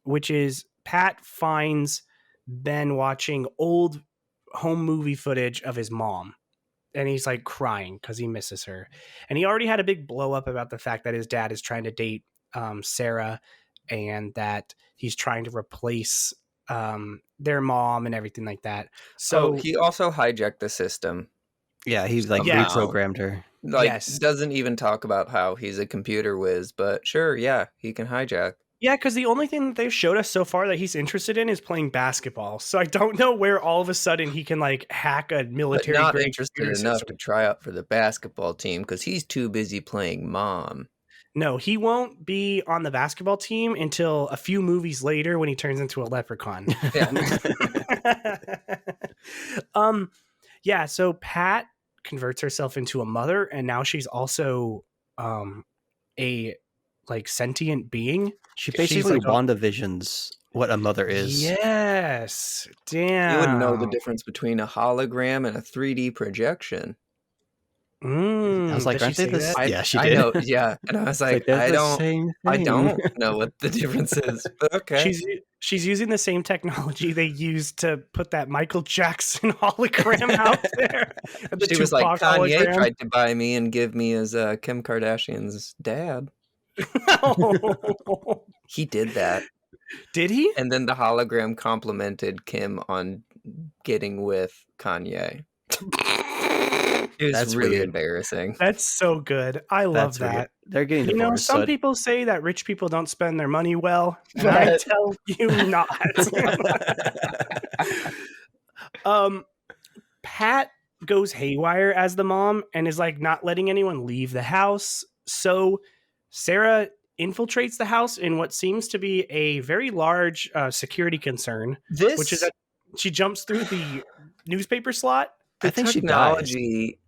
Which is Pat finds Ben watching old home movie footage of his mom. And he's like crying because he misses her. And he already had a big blow up about the fact that his dad is trying to date Sarah and that he's trying to replace their mom and everything like that. So he also hijacked the system. Yeah, he's like reprogrammed her. Like, doesn't even talk about how he's a computer whiz, but sure, yeah, he can hijack. Yeah, because the only thing that they've showed us so far that he's interested in is playing basketball. So I don't know where all of a sudden he can like hack a military. But not interested enough to try out for the basketball team because he's too busy playing mom. No, he won't be on the basketball team until a few movies later when he turns into a leprechaun. Yeah. So Pat converts herself into a mother, and now she's also a like sentient being. She basically WandaVisions what a mother is. Yes. Damn. You wouldn't know the difference between a hologram and a 3D projection. I was like, aren't they the same? Yeah, she did. I know, yeah. And I was like, I don't know what the difference is. But okay. She's using the same technology they used to put that Michael Jackson hologram out there. She was like, Kanye tried to buy me and give me as Kim Kardashian's dad. He did that. Did he? And then the hologram complimented Kim on getting with Kanye. That's really embarrassing. That's so good. I love that. Weird. They're getting divorced. Some people say that rich people don't spend their money well, and I tell you not. Pat goes haywire as the mom and is like not letting anyone leave the house. So Sarah infiltrates the house in what seems to be a very large security concern, which is that she jumps through the newspaper slot. I think she dies. Technology,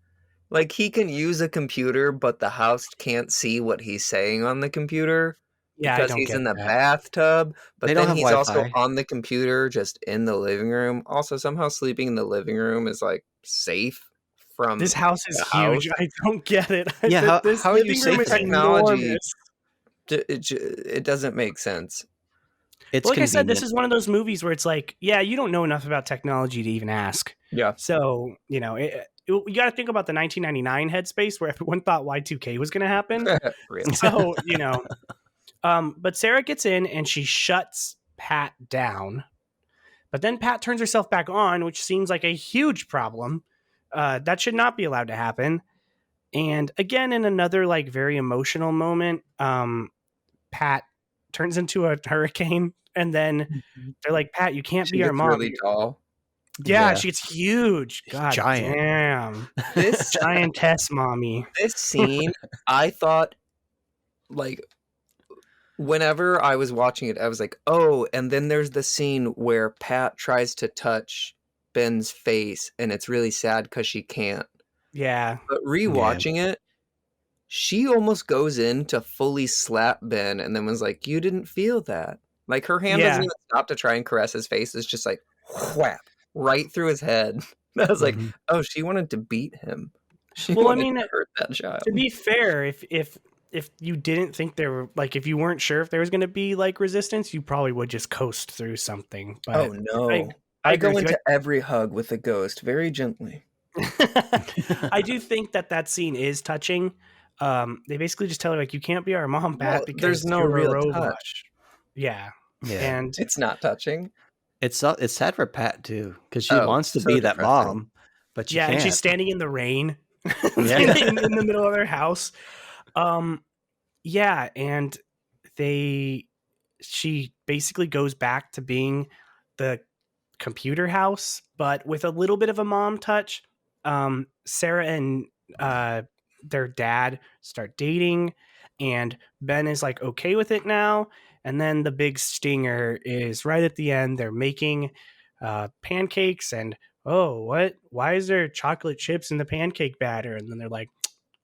like he can use a computer, but the house can't see what he's saying on the computer Yeah, I because don't he's get in the that. bathtub. But They don't then have he's also Wi-Fi. on the computer, just in the living room. Also, somehow sleeping in the living room is like safe from This house is the huge. house. I don't get it. Yeah, This how are you living safe room is there? Technology. enormous. It doesn't make sense. It's Like I convenient. said, this is one of those movies where it's like, yeah, you don't know enough about technology to even ask. Yeah. So, you got to think about the 1999 headspace where everyone thought Y2K was going to happen. Really. So, but Sarah gets in and she shuts Pat down. But then Pat turns herself back on, which seems like a huge problem. That should not be allowed to happen. And again, in another like very emotional moment, Pat turns into a hurricane. And then they're like, Pat, you can't She be our gets mom. really tall. Yeah, Yeah. she gets huge. God giant. damn. This Giantess mommy. this scene, I thought, like, whenever I was watching it, I was like, oh, and then there's the scene where Pat tries to touch Ben's face, and it's really sad because she can't. Yeah. But rewatching it, she almost goes in to fully slap Ben, and then was like, you didn't feel that. Like, her hand doesn't even stop to try and caress his face. It's just like, whap, right through his head. I was like, oh, she wanted to beat him. She wanted to hurt that child. To be fair, if you didn't think there were like if you weren't sure if there was going to be like resistance, you probably would just coast through something. But oh no, I go into every hug with a ghost very gently. I do think that scene is touching. They basically just tell her like you can't be our mom, Pat, because there's no you're real a robot. touch. Yeah, and It's not touching. It's sad for Pat too, because she Oh, wants to so be that depressing. mom, but she yeah, can't. and she's standing in the rain, in the middle of their house. Yeah, and she basically goes back to being the computer house, but with a little bit of a mom touch. Sarah and their dad start dating, and Ben is like okay with it now. And then the big stinger is right at the end. They're making pancakes, and oh, what? Why is there chocolate chips in the pancake batter? And then they're like,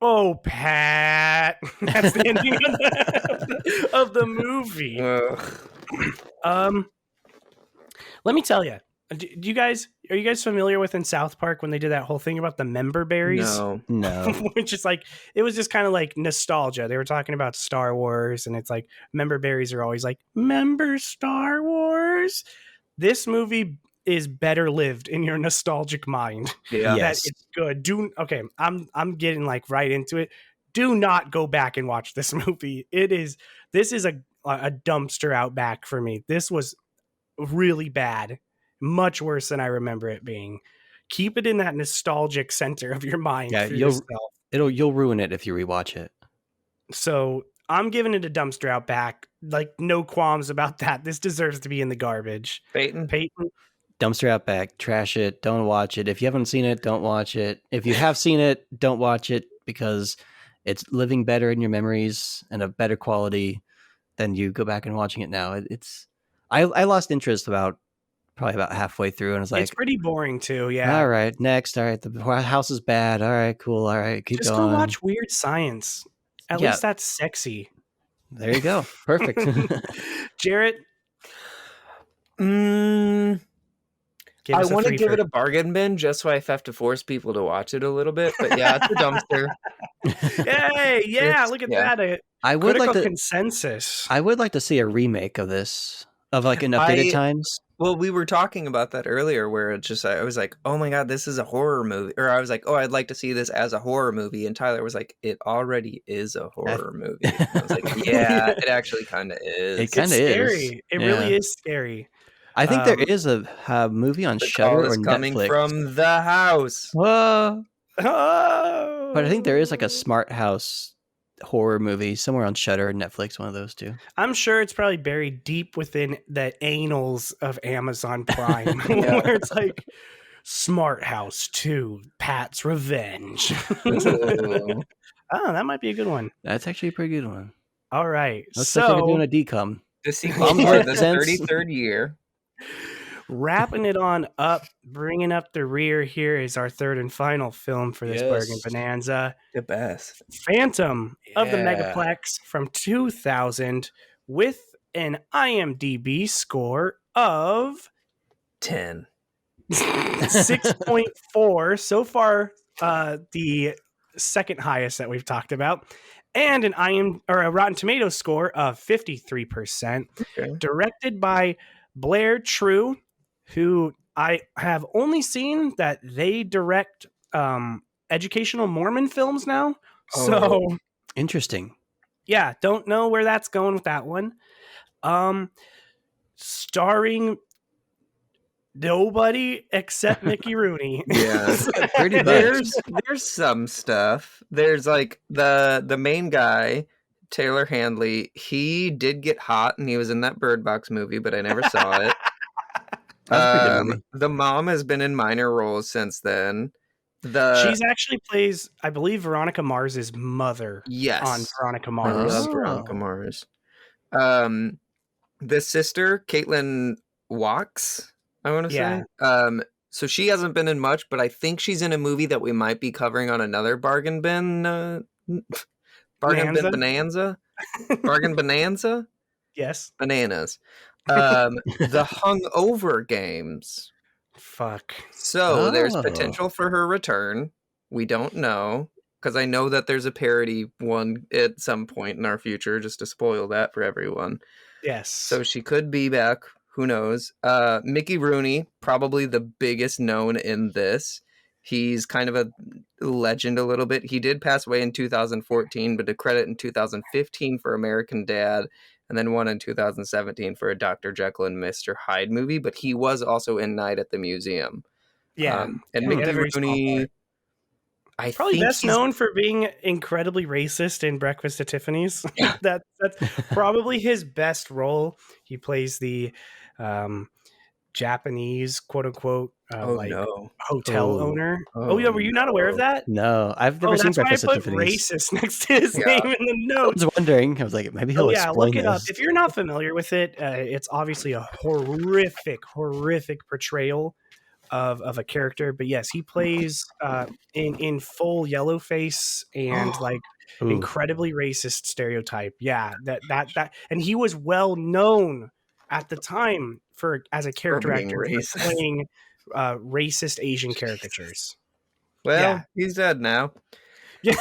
oh, Pat. That's the ending of the movie. Let me tell you. Are you guys familiar with in South Park when they did that whole thing about the member berries? No. Which is like, it was just kind of like nostalgia. They were talking about Star Wars, and it's like member berries are always like, member Star Wars. This movie is better lived in your nostalgic mind. Yeah. That it's good. I'm getting like right into it. Do not go back and watch this movie. This is a dumpster out back for me. This was really bad. Much worse than I remember it being. Keep it in that nostalgic center of your mind. Yeah, you'll ruin it if you rewatch it. So I'm giving it a dumpster out back. Like, no qualms about that. This deserves to be in the garbage. Peyton? Dumpster out back. Trash it. Don't watch it. If you haven't seen it, don't watch it. If you have seen it, don't watch it because it's living better in your memories and of better quality than you go back and watching it now. I lost interest probably about halfway through, and I was like, it's pretty boring too. Yeah. All right, next. All right, the house is bad. All right, cool. All right, keep Just going. go watch Weird Science. At least that's sexy. There you go. Perfect. Jarrett. I want to give it a bargain bin just so I have to force people to watch it a little bit. But yeah, it's a dumpster. Hey, yeah, look at that. I would like to consensus. I would like to see a remake of this, of like in updated times. Well, we were talking about that earlier, where it's just I was like, "Oh my god, this is a horror movie," or I was like, "Oh, I'd like to see this as a horror movie," and Tyler was like, "It already is a horror movie." And I was like, "Yeah, it actually kind of is. It kind of is. Scary. It really is scary." I think there is a movie on Shudder or coming Netflix. From the house. Whoa. But I think there is like a Smart House horror movie somewhere on Shudder or Netflix, one of those two. I'm sure it's probably buried deep within the annals of Amazon Prime, where it's like Smart House 2, Pat's Revenge. Ooh. Oh, that might be a good one. That's actually a pretty good one. All right. Looks like we're doing So a decom. The sequel for the 33rd year. wrapping it on up, bringing up the rear here is our third and final film for this Bargain Bonanza. The best. Phantom of the Yeah. Megaplex from 2000 with an IMDb score of 10. 6.4. So far, the second highest that we've talked about. And a Rotten Tomatoes score of 53%. Okay. Directed by Blair True, who I have only seen that they direct educational Mormon films now. So Interesting. yeah, don't know where that's going with that one. Starring nobody except Mickey Rooney. Yeah. Pretty much. There's some stuff. There's like the main guy, Taylor Handley. He did get hot and he was in that Bird Box movie, but I never saw it. That was a pretty good movie. The mom has been in minor roles since then. She's actually plays, I believe, Veronica Mars's mother yes on Veronica I Mars. love Veronica Mars. The sister, Caitlin Walks, I want to say. So she hasn't been in much, but I think she's in a movie that we might be covering on another Bargain Bin. Bargain Bin Bonanza? Bargain Bonanza? Yes. Bananas. The Hungover Games. Fuck. So there's potential for her return. We don't know, because I know that there's a parody one at some point in our future, just to spoil that for everyone. Yes. So she could be back. Who knows? Mickey Rooney, probably the biggest known in this. He's kind of a legend a little bit. He did pass away in 2014, but a credit in 2015 for American Dad, and then one in 2017 for a Dr. Jekyll and Mr. Hyde movie. But he was also in Night at the Museum. Yeah. And He had Mickey a very small Rooney, part. I Probably think best known for being incredibly racist in Breakfast at Tiffany's. That's probably his best role. He plays the Japanese, quote unquote, hotel owner. Oh yeah, were you not aware of that? No, I've never seen that's why Breakfast I at put Tiffany's. racist next to his name in the I notes. was wondering. I was like, maybe he'll explain look it this. up. If you're not familiar with it, it's obviously a horrific portrayal of a character. But yes, he plays in full yellow face and like incredibly racist stereotype. Yeah, that and he was well known at the time as a character actor for playing racist Asian caricatures. Well, he's dead now. Yeah.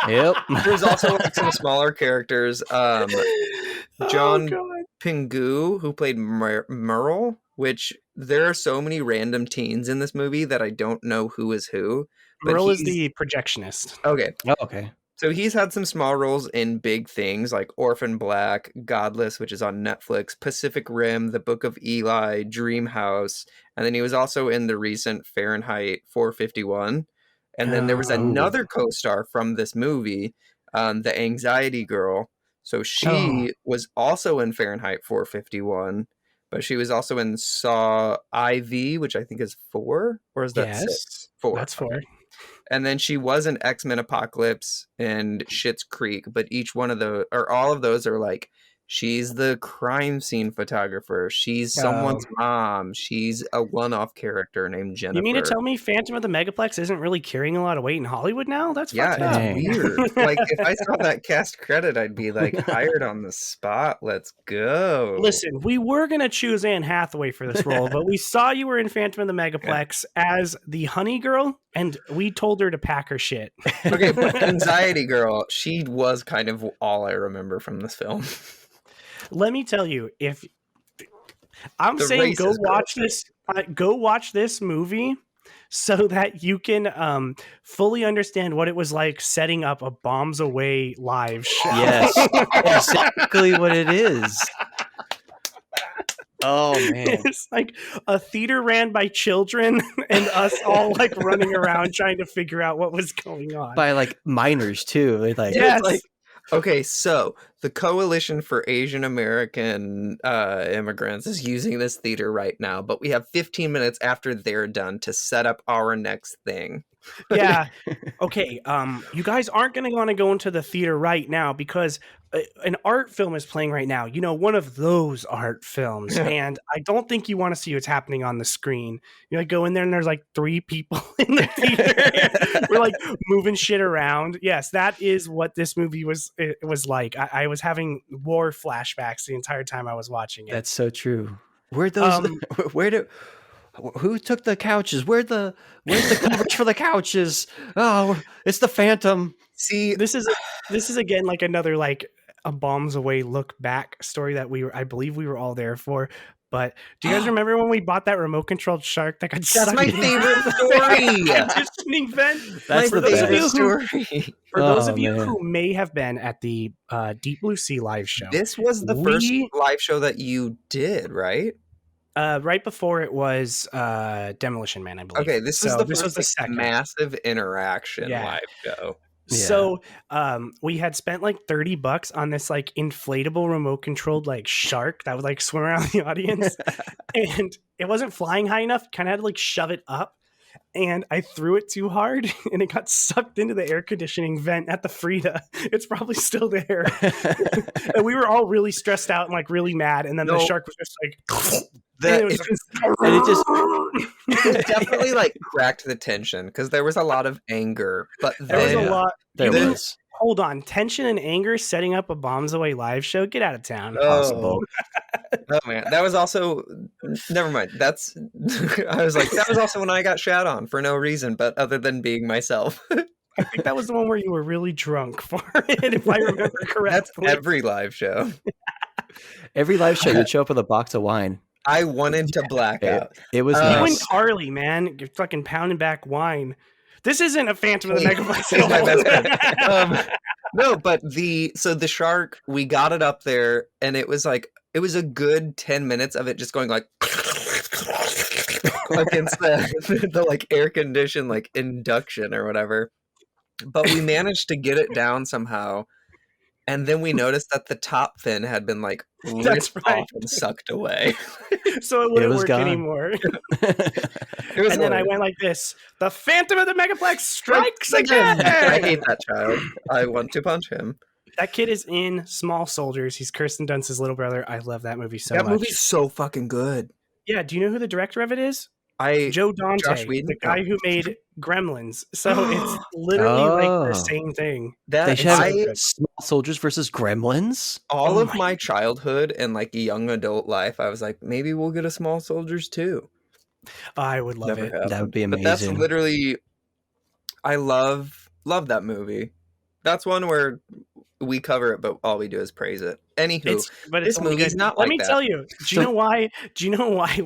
Yep. There's also like some smaller characters. John Pingu, who played Merle, which there are so many random teens in this movie that I don't know who is who. But Merle is the projectionist. Okay. Oh, okay. So he's had some small roles in big things like Orphan Black, Godless, which is on Netflix, Pacific Rim, The Book of Eli, Dream House, and then he was also in the recent Fahrenheit 451. And then there was another co-star from this movie, the Anxiety Girl. So she was also in Fahrenheit 451, but she was also in Saw IV, which I think is 4, or is that 6? 4. That's 4. Okay. And then she was in X-Men Apocalypse and Schitt's Creek, but all of those are like, she's the crime scene photographer. She's someone's mom. She's a one-off character named Jennifer. You mean to tell me Phantom of the Megaplex isn't really carrying a lot of weight in Hollywood now? That's it's weird. Like, if I saw that cast credit, I'd be like, hired on the spot. Let's go. Listen, we were going to choose Anne Hathaway for this role, but we saw you were in Phantom of the Megaplex as the honey girl, and we told her to pack her shit. Okay, but Anxiety Girl, she was kind of all I remember from this film. Let me tell you, if I'm saying go watch this movie so that you can fully understand what it was like setting up a Bombs Away live show. Yes, exactly what it is. Oh man, It's like a theater ran by children and us all like running around trying to figure out what was going on. by like minors too. Like, Yes. Like, okay, so the Coalition for Asian American Immigrants is using this theater right now, but we have 15 minutes after they're done to set up our next thing. Yeah. Okay. You guys aren't going to want to go into the theater right now because an art film is playing right now. You know, one of those art films, and I don't think you want to see what's happening on the screen. You like go in there and there's like 3 people in the theater. We're like moving shit around. Yes, that is what this movie was. It was like I was having war flashbacks the entire time I was watching it. That's so true. Where those? Who took the couches? Where's the coverage for the couches? Oh, it's the Phantom. See, this is again like another like a bombs away look back story that I believe we were all there for. But do you guys remember when we bought that remote controlled shark that got That's my favorite story. Conditioning vent? That's the best story. For those of you who may have been at the Deep Blue Sea live show, This was the first live show that you did, right? Right before it was Demolition Man, I believe. Okay, this was the second massive interaction live show. So we had spent like $30 on this like inflatable remote controlled like shark that would like swim around the audience, and it wasn't flying high enough. Kind of had to like shove it up, and I threw it too hard, and it got sucked into the air conditioning vent at the Frida. It's probably still there, and we were all really stressed out and like really mad. And then the shark was just like. It definitely like cracked the tension because there was a lot of anger, but there was a lot. There was. Hold on, tension and anger setting up a Bombs Away live show. Get out of town. Possible. Oh man, that was also. Never mind. That's. I was like, that was also when I got shat on for no reason, but other than being myself. I think that was the one where you were really drunk for it, if I remember correctly. That's every live show. Every live show, you'd show up with a box of wine. I wanted to black out. It was you nice. and Carly, man, you're fucking pounding back wine. This isn't a Phantom of the Megaplex. No, but the shark, we got it up there, and it was a good 10 minutes of it just going like against the like air conditioned like induction or whatever. But we managed to get it down somehow. And then we noticed that the top fin had been like ripped off and sucked away. So it wouldn't work anymore. And then I went like this. The Phantom of the Megaplex strikes again. I hate that child. I want to punch him. That kid is in Small Soldiers. He's Kirsten Dunst's little brother. I love that movie so much. That movie's so fucking good. Yeah, do you know who the director of it is? Joe Dante, the guy who made Gremlins. So it's literally like the same thing. They have Small Soldiers versus Gremlins. All of my childhood and like young adult life, I was like, maybe we'll get a Small Soldiers too. I would love it. That would be amazing. But that's literally, I love that movie. That's one where we cover it, but all we do is praise it. Anywho, this movie's not like that. Let me tell you. Do you know why? Do you know why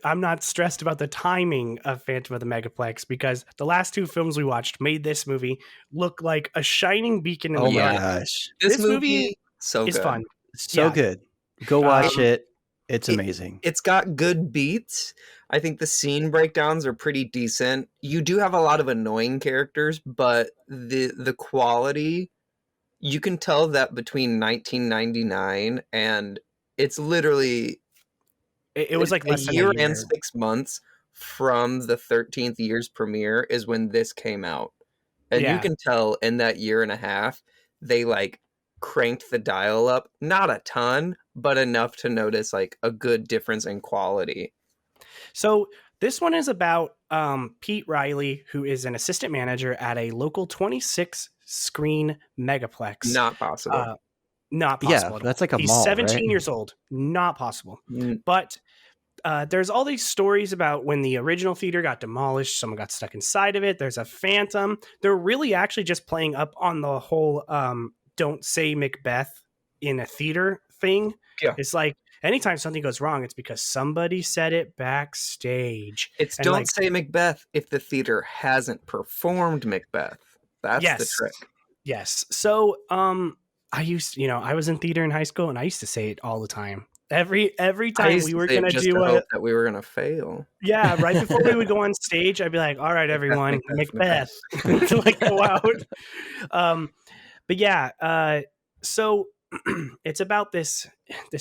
I'm not stressed about the timing of Phantom of the Megaplex? Because the last 2 films we watched made this movie look like a shining beacon in the dark. Oh my gosh. This movie is fun. So good. Go watch it. It's amazing. It's got good beats. I think the scene breakdowns are pretty decent. You do have a lot of annoying characters, but the quality, you can tell that between 1999 and it's literally it was like less than a year year and 6 months from the 13th year's premiere is when this came out. And you can tell in that year and a half, they like cranked the dial up, not a ton, but enough to notice like a good difference in quality. So this one is about Pete Riley, who is an assistant manager at a local 26 screen megaplex. Not possible. Not possible. Yeah, that's like a He's mall, 17 right? years old. Not possible. But there's all these stories about when the original theater got demolished, someone got stuck inside of it. There's a phantom. They're really actually just playing up on the whole don't say Macbeth in a theater thing. Yeah. It's like anytime something goes wrong, it's because somebody said it backstage. It's don't say Macbeth if the theater hasn't performed Macbeth. That's the trick. Yes. So I was in theater in high school and I used to say it all the time. Every time we were gonna do it, that we were gonna fail. Yeah, right before we would go on stage, I'd be like, "All right, everyone, Macbeth," to like go out. But yeah, so it's about this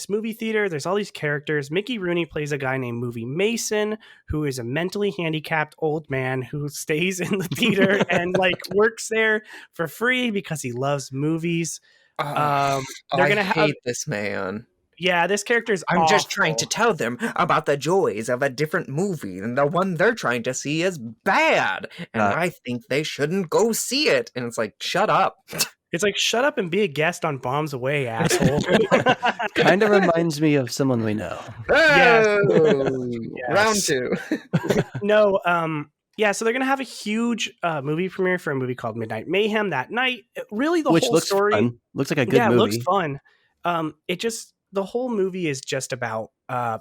movie theater. There's all these characters. Mickey Rooney plays a guy named Movie Mason, who is a mentally handicapped old man who stays in the theater and like works there for free because he loves movies. I hate this man. Yeah, this character's I'm just awful. trying to tell them about the joys of a different movie, and the one they're trying to see is bad, and I think they shouldn't go see it. And it's like, shut up. It's like, shut up and be a guest on Bombs Away, asshole. Kind of reminds me of someone we know. Yes. Round 2. No, yeah, so they're gonna have a huge movie premiere for a movie called Midnight Mayhem that night. Really, the Which whole looks story fun. Looks like a good movie. It looks fun. The whole movie is just about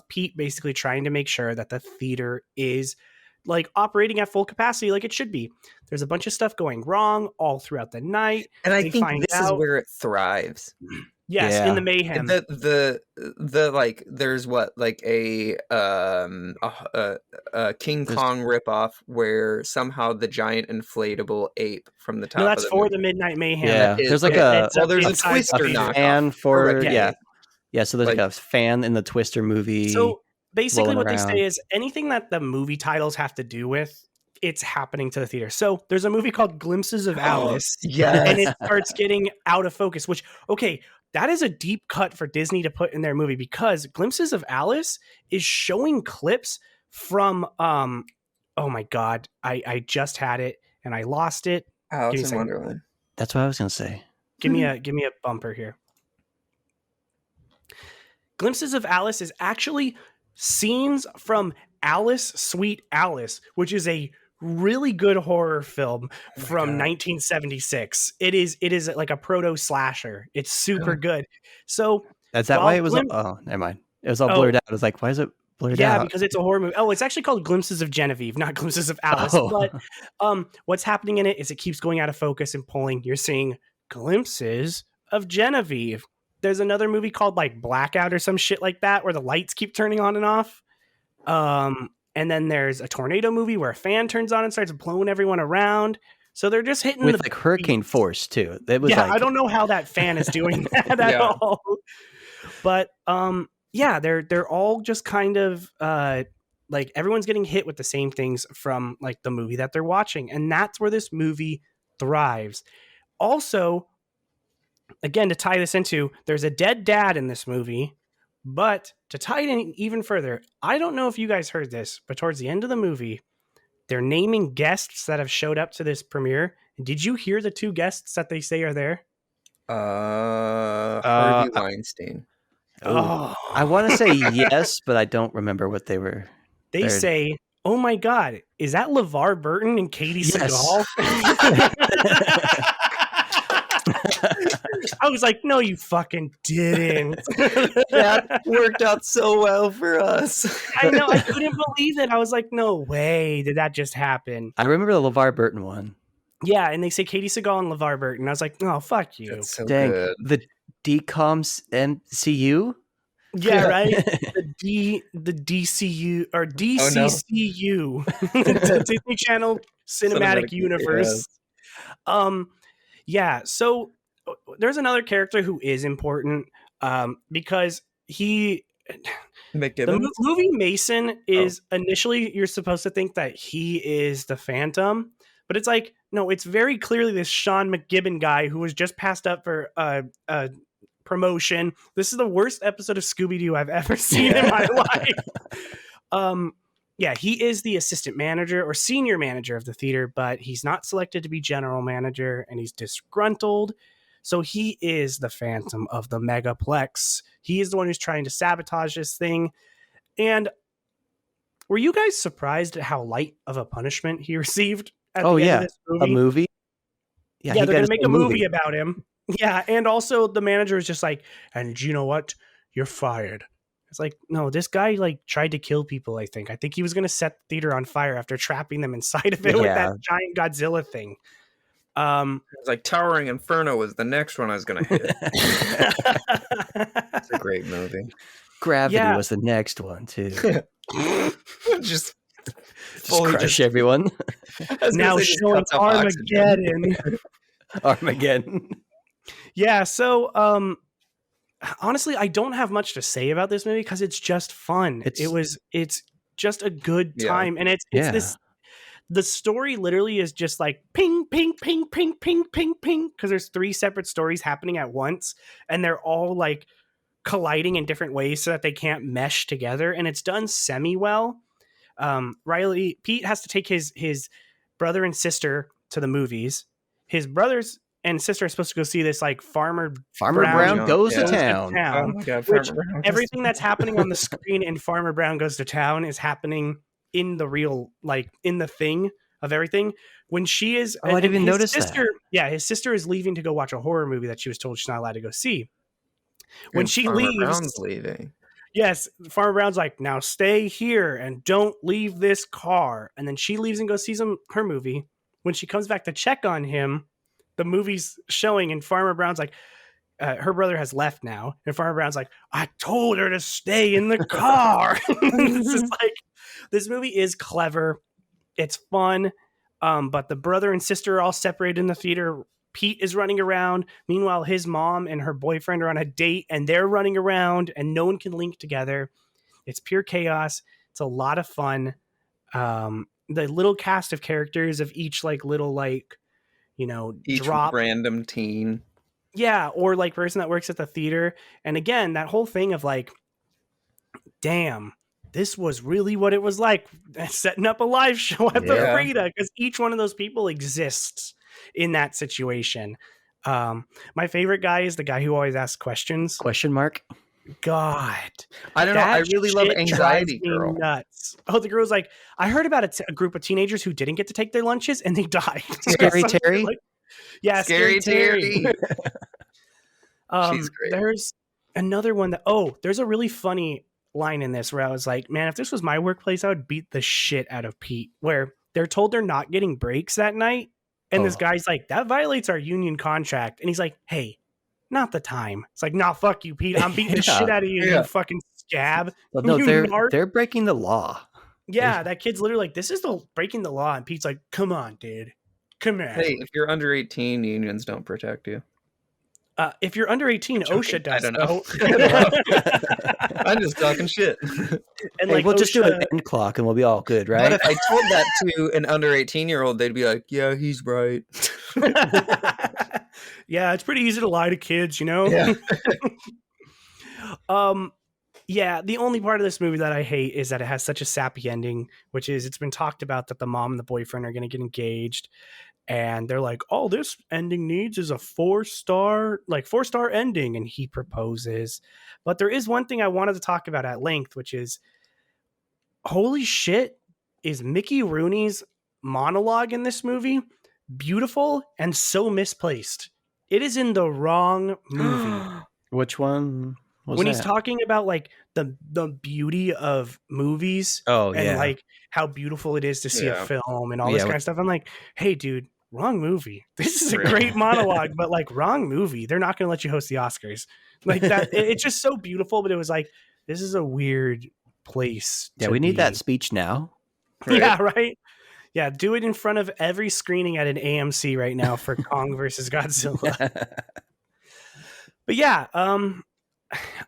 Pete basically trying to make sure that the theater is like operating at full capacity like it should be. There's a bunch of stuff going wrong all throughout the night. And I think this is where it thrives. Yes, Yeah. in the mayhem. The like there's what like a King Kong ripoff where somehow the giant inflatable ape from the top. No, that's of the for movie. the Midnight Mayhem. Yeah, there's like a there's a inside Twister the theater. fan for Yeah. yeah. So there's like a fan in the Twister movie. So basically rolling what around. they say is anything that the movie titles have to do with, it's happening to the theater. So there's a movie called Glimpses of Alice. Yes. And it starts getting out of focus, which, okay, that is a deep cut for Disney to put in their movie because Glimpses of Alice is showing clips from, oh my God, I just had it and I lost it. Alice in Wonderland. That's what I was gonna say. Give me a bumper here. Glimpses of Alice is actually scenes from Alice, Sweet Alice, which is a really good horror film from 1976. It is like a proto slasher. It's super good. So Is that why it was? Oh, never mind. It was all blurred out. I was like, why is it blurred out? Yeah, because it's a horror movie. Oh, it's actually called Glimpses of Genevieve, not Glimpses of Alice. Oh. But what's happening in it is it keeps going out of focus and pulling. You're seeing glimpses of Genevieve. There's another movie called like Blackout or some shit like that where the lights keep turning on and off. And then there's a tornado movie where a fan turns on and starts blowing everyone around. So they're just hitting with the like hurricane force too. It was yeah, like, I don't know how that fan is doing that at all. But yeah, they're all just kind of like everyone's getting hit with the same things from like the movie that they're watching, and that's where this movie thrives. Also, again, to tie this into, there's a dead dad in this movie, but to tie it in even further, I don't know if you guys heard this, but towards the end of the movie, they're naming guests that have showed up to this premiere. Did you hear the 2 guests that they say are there? Harvey Weinstein. Oh, I want to say yes, but I don't remember what they were. They say, "Oh my God, is that LeVar Burton and Katie Seagal?" I was like, "No, you fucking didn't." That worked out so well for us. I know. I couldn't believe it. I was like, "No way, did that just happen?" I remember the LeVar Burton one. Yeah, and they say Katie Seagal and LeVar Burton. I was like, "Oh, fuck you." That's so Dang, good. the DComs MCU. Yeah, right. The DCU or DCCU, the Disney Channel Cinematic Universe. Yes. Yeah. So there's another character who is important, because the movie Mason is initially you're supposed to think that he is the Phantom, but it's like no, it's very clearly this Sean McGibbon guy who was just passed up for a promotion. This is the worst episode of Scooby-Doo I've ever seen in my life. Yeah, he is the assistant manager or senior manager of the theater, but he's not selected to be general manager and he's disgruntled. So he is the Phantom of the Megaplex. He is the one who's trying to sabotage this thing. And were you guys surprised at how light of a punishment he received at the end of this movie? A movie? Yeah, they're going to make a movie about him. Yeah, and also the manager is just like, and you know what? You're fired. It's like, no, this guy like tried to kill people, I think. I think he was going to set the theater on fire after trapping them inside of it with that giant Godzilla thing. It was like Towering Inferno was the next one I was going to hit. It's a great movie. Gravity was the next one, too. Just crush everyone. Now showing Armageddon. Armageddon. Yeah, so honestly, I don't have much to say about this movie because it's just fun. It's just a good time, and it's this. The story literally is just like ping, ping, ping, ping, ping, ping, ping, because there's 3 separate stories happening at once, and they're all like colliding in different ways so that they can't mesh together, and it's done semi well. Pete has to take his brother and sister to the movies. His brothers and sister are supposed to go see this like Farmer Brown goes to Yeah. town. Oh my God, which Farmer Brown. everything that's happening on the screen in Farmer Brown Goes to Town is happening in the real, like in the thing of everything. When she is, I didn't even notice that. Yeah, his sister is leaving to go watch a horror movie that she was told she's not allowed to go see. When And she Farmer leaves, Brown's leaving. yes, Farmer Brown's like, now stay here and don't leave this car. And then she leaves and goes sees her movie. When she comes back to check on him, the movie's showing, and Farmer Brown's like, her brother has left now, and Farmer Brown's like, I told her to stay in the car. This is like, this movie is clever. It's fun. But the brother and sister are all separated in the theater. Pete is running around. Meanwhile, his mom and her boyfriend are on a date, and they're running around, and no one can link together. It's pure chaos. It's a lot of fun. The little cast of characters of each like little like, Each drop random teen. Yeah, or like person that works at the theater. And again, that whole thing of like, damn, this was really what it was like setting up a live show at the arena, because each one of those people exists in that situation. My favorite guy is the guy who always asks questions. Question mark. God, I don't know. I really love shit Anxiety drives me Girl. nuts. Oh, the girl's like, I heard about a group of teenagers who didn't get to take their lunches and they died. Scary Terry. Like, yeah, Scary Terry. She's great. There's another one that there's a really funny line in this where I was like, man, if this was my workplace, I would beat the shit out of Pete, where they're told they're not getting breaks that night, and this guy's like, that violates our union contract, and he's like, hey, not the time. It's like, nah, fuck you, Pete, I'm beating the shit out of you, you fucking scab. Well, no, You they're breaking the law. Yeah, that kid's literally like, this is the breaking the law, and Pete's like, come on, dude, come here. Hey, if you're under 18, unions don't protect you. If you're under 18, OSHA does. I don't know. I'm just talking shit. And Hey, like, we'll just do OSHA an end clock and we'll be all good, right? But if I told that to an under 18-year-old, they'd be like, yeah, he's right. Yeah, it's pretty easy to lie to kids, Yeah. Yeah, the only part of this movie that I hate is that it has such a sappy ending, which is it's been talked about that the mom and the boyfriend are going to get engaged, and they're like, all this ending needs is a 4-star ending, and he proposes. But there is one thing I wanted to talk about at length, which is, holy shit, is Mickey Rooney's monologue in this movie beautiful and so misplaced. It is in the wrong movie. Which one was when that? he's talking about like the beauty of movies, and like how beautiful it is to see a film and all this kind of stuff, I'm like, hey dude, wrong movie. This is a great monologue, but like, wrong movie. They're not going to let you host the Oscars like that. It's just so beautiful, but it was like, this is a weird place. Yeah, we need that speech now. Right? Yeah, right. Yeah, do it in front of every screening at an AMC right now for Kong versus Godzilla. But yeah,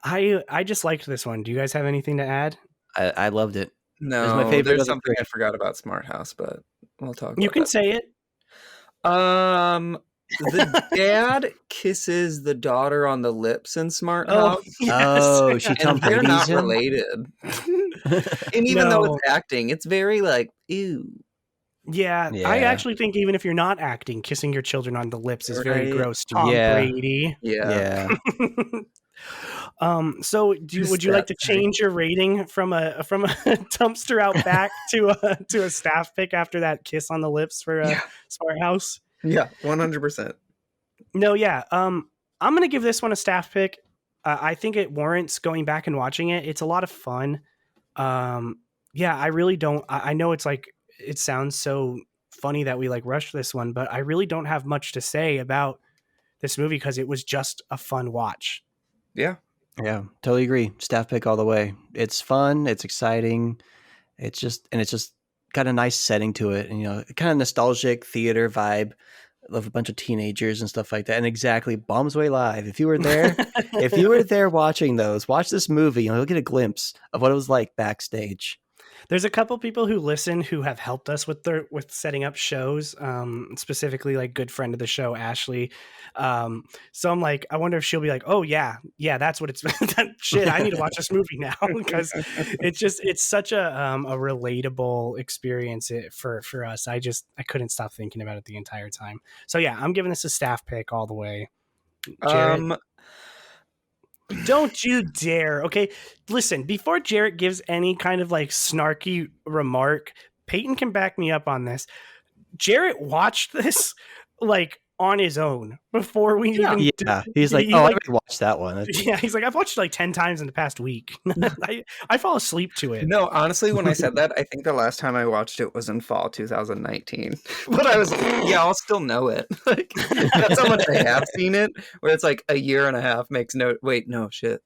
I just liked this one. Do you guys have anything to add? I loved it. No, It was my favorite there's of the something three. I forgot about Smart House, but we'll talk about You can that. say it. The dad kisses the daughter on the lips in Smart House. Oh, she Tom And they're Brady's not him? related. And even though it's acting, it's very like, ew. Yeah, Yeah. I actually think even if you're not acting, kissing your children on the lips is very Right. gross. Tom Yeah. Brady. Yeah. So would you like to change your rating from a dumpster out back to a staff pick after that kiss on the lips for Smart House? Yeah, 100%. No, yeah. I'm gonna give this one a staff pick. I think it warrants going back and watching it. It's a lot of fun. Yeah, I really don't. I know it's like, it sounds so funny that we like rushed this one, but I really don't have much to say about this movie because it was just a fun watch. Yeah. Yeah, totally agree. Staff pick all the way. It's fun. It's exciting. It's just got a nice setting to it, and kind of nostalgic theater vibe. of a bunch of teenagers and stuff like that. And exactly, Bombs Way Live. If you were there watching those, watch this movie and you'll get a glimpse of what it was like backstage. There's a couple people who listen who have helped us with setting up shows, specifically like good friend of the show, Ashley. So I'm like, I wonder if she'll be like, oh yeah, that's what it's shit. I need to watch this movie now because it's such a relatable experience for us. I couldn't stop thinking about it the entire time. So yeah, I'm giving this a staff pick all the way. Jarrett? Don't you dare. Okay. Listen, before Jarrett gives any kind of like snarky remark, Peyton can back me up on this. Jarrett watched this like on his own before we even he's like, I already watched that one. He's like, I've watched it like 10 times in the past week. I fall asleep to it. No, honestly, when I said that, I think the last time I watched it was in fall 2019. But I was like, yeah, I'll still know it. Like, that's how much I have seen it, where it's like a year and a half makes no shit.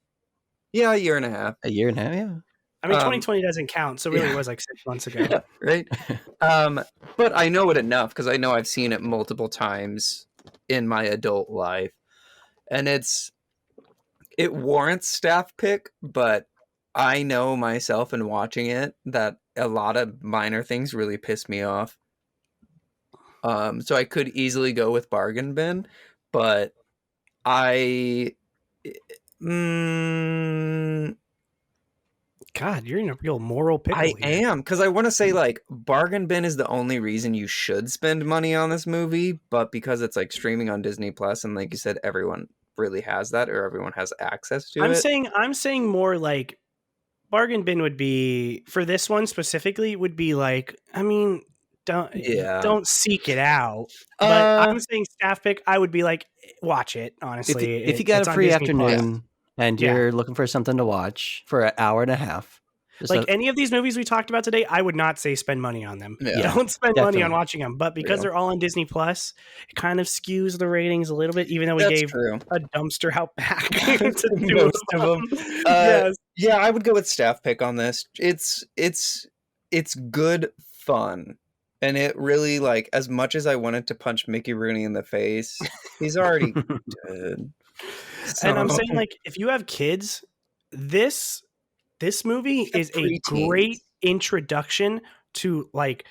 Yeah, a year and a half. A year and a half, yeah. I mean, 2020 doesn't count, so really it was like 6 months ago. Yeah, right? But I know it enough because I know I've seen it multiple times in my adult life. And it warrants staff pick, but I know myself in watching it that a lot of minor things really piss me off. So I could easily go with bargain bin, but God, you're in a real moral pickle. I am, because I want to say like bargain bin is the only reason you should spend money on this movie, but because it's like streaming on Disney Plus, and like you said, everyone really has that, or everyone has access to it. I'm saying more like bargain bin would be for this one specifically would be like, I mean, don't seek it out. But I'm saying staff pick, I would be like, watch it. Honestly, if you got a free afternoon. And you're looking for something to watch for an hour and a half. Like any of these movies we talked about today, I would not say spend money on them. Yeah. Don't spend money on watching them. But because they're all on Disney Plus, it kind of skews the ratings a little bit, even though we gave a dumpster out back to most of them. Yes. Yeah, I would go with staff pick on this. It's good fun. And it really, like, as much as I wanted to punch Mickey Rooney in the face, he's already dead. So. And I'm saying, like, if you have kids, this movie is a great introduction to like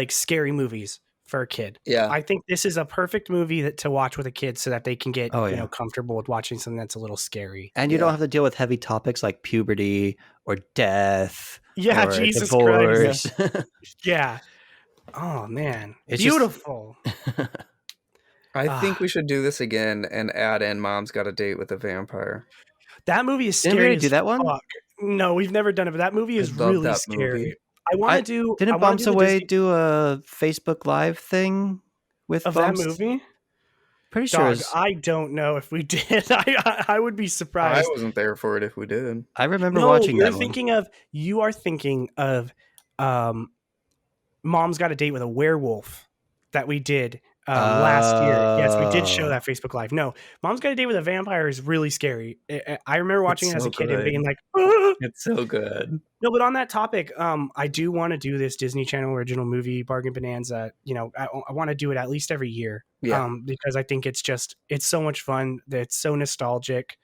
scary movies for a kid. Yeah, I think this is a perfect movie to watch with a kid so that they can get comfortable with watching something that's a little scary. And you don't have to deal with heavy topics like puberty or death. Yeah, or Jesus divorce. Christ. Yeah. Oh man, it's beautiful. I think we should do this again and add in Mom's Got a Date with a Vampire. That movie is scary. Didn't we do that one? No, we've never done it, but that movie is really scary. Movie. I want to do. Didn't Bombs Away do a Facebook Live thing with that movie? Pretty sure. I don't know if we did. I would be surprised. I wasn't there for it if we did. I remember watching that one. You are thinking of Mom's Got a Date with a Werewolf that we did last year. Yes, we did show that Facebook Live. No, Mom's Got a Date with a Vampire is really scary. I remember watching it as a kid and being like, ah! It's so good. No, but on that topic, I do want to do this Disney Channel original movie, Bargain Bin-Anza. You know, I want to do it at least every year. Yeah. Because I think it's so much fun. It's so nostalgic.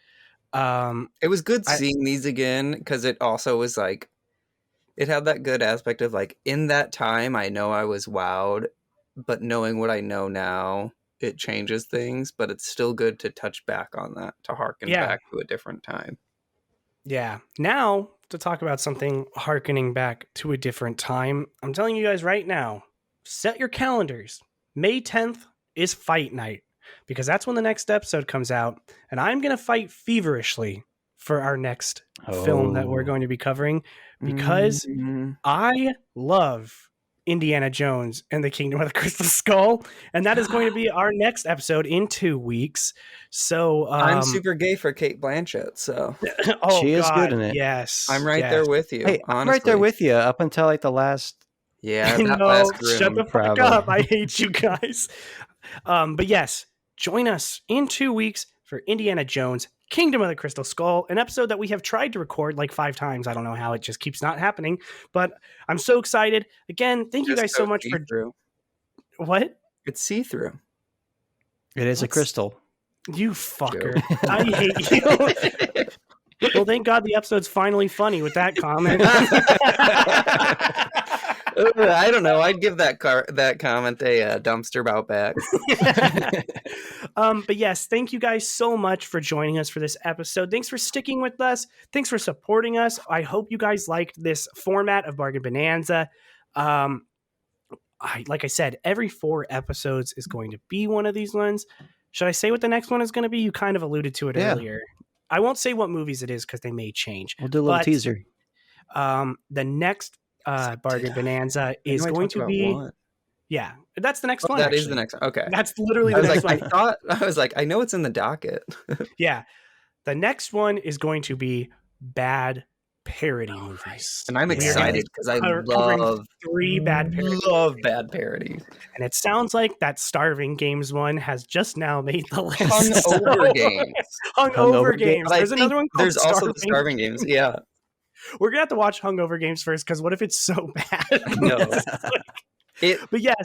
It was good seeing these again because it also was like, it had that good aspect of like, in that time, I know I was wowed, but knowing what I know now, it changes things, but it's still good to touch back on that, to harken back to a different time. Yeah. Now, to talk about something harkening back to a different time, I'm telling you guys right now, set your calendars. May 10th is Fight Night, because that's when the next episode comes out, and I'm going to fight feverishly for our next film that we're going to be covering, because I love Indiana Jones and the Kingdom of the Crystal Skull, and that is going to be our next episode in 2 weeks. So I'm super gay for Cate Blanchett, so she is good in it. Yes, I'm right there with you. Hey, I'm right there with you up until like the last. Yeah, that last room, shut the fuck up! I hate you guys. But yes, join us in 2 weeks for Indiana Jones, Kingdom of the Crystal Skull, an episode that we have tried to record like 5 times. I don't know how, it just keeps not happening, but I'm so excited. Again, thank you guys so much for... What? It's see-through. It is a crystal. You fucker. I hate you. Well, thank God the episode's finally funny with that comment. I don't know. I'd give that comment a dumpster about back. But yes, thank you guys so much for joining us for this episode. Thanks for sticking with us. Thanks for supporting us. I hope you guys liked this format of Bargain Bonanza. Like I said, every 4 episodes is going to be one of these ones. Should I say what the next one is going to be? You kind of alluded to it earlier. I won't say what movies it is because they may change. We'll do a little teaser. The next Bargain Bonanza is going to be... Yeah, that's the next one. That is the next one. Okay. That's literally the next one. I was like, I know it's in the docket. Yeah. The next one is going to be bad parody movies. And I'm excited because I love 3 bad parodies. Love bad parodies. And it sounds like that Starving Games one has just now made the list. Hungover Games. Hungover Games. There's another one called There's also the Starving Games. Yeah. We're going to have to watch Hungover Games first because what if it's so bad? No. But yes.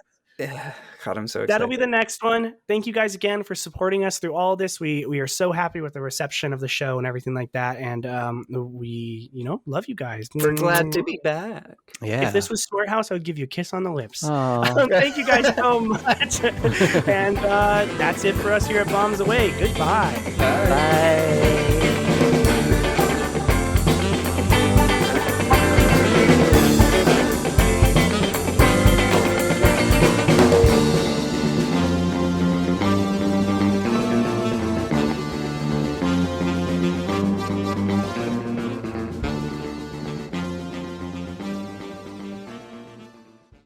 God, I'm so excited. That'll be the next one. Thank you guys again for supporting us through all this. We are so happy with the reception of the show and everything like that. And we, love you guys. We're glad to be back. Yeah. If this was Smart House, I would give you a kiss on the lips. Thank you guys so much. And that's it for us here at Bombs Away. Goodbye. Bye.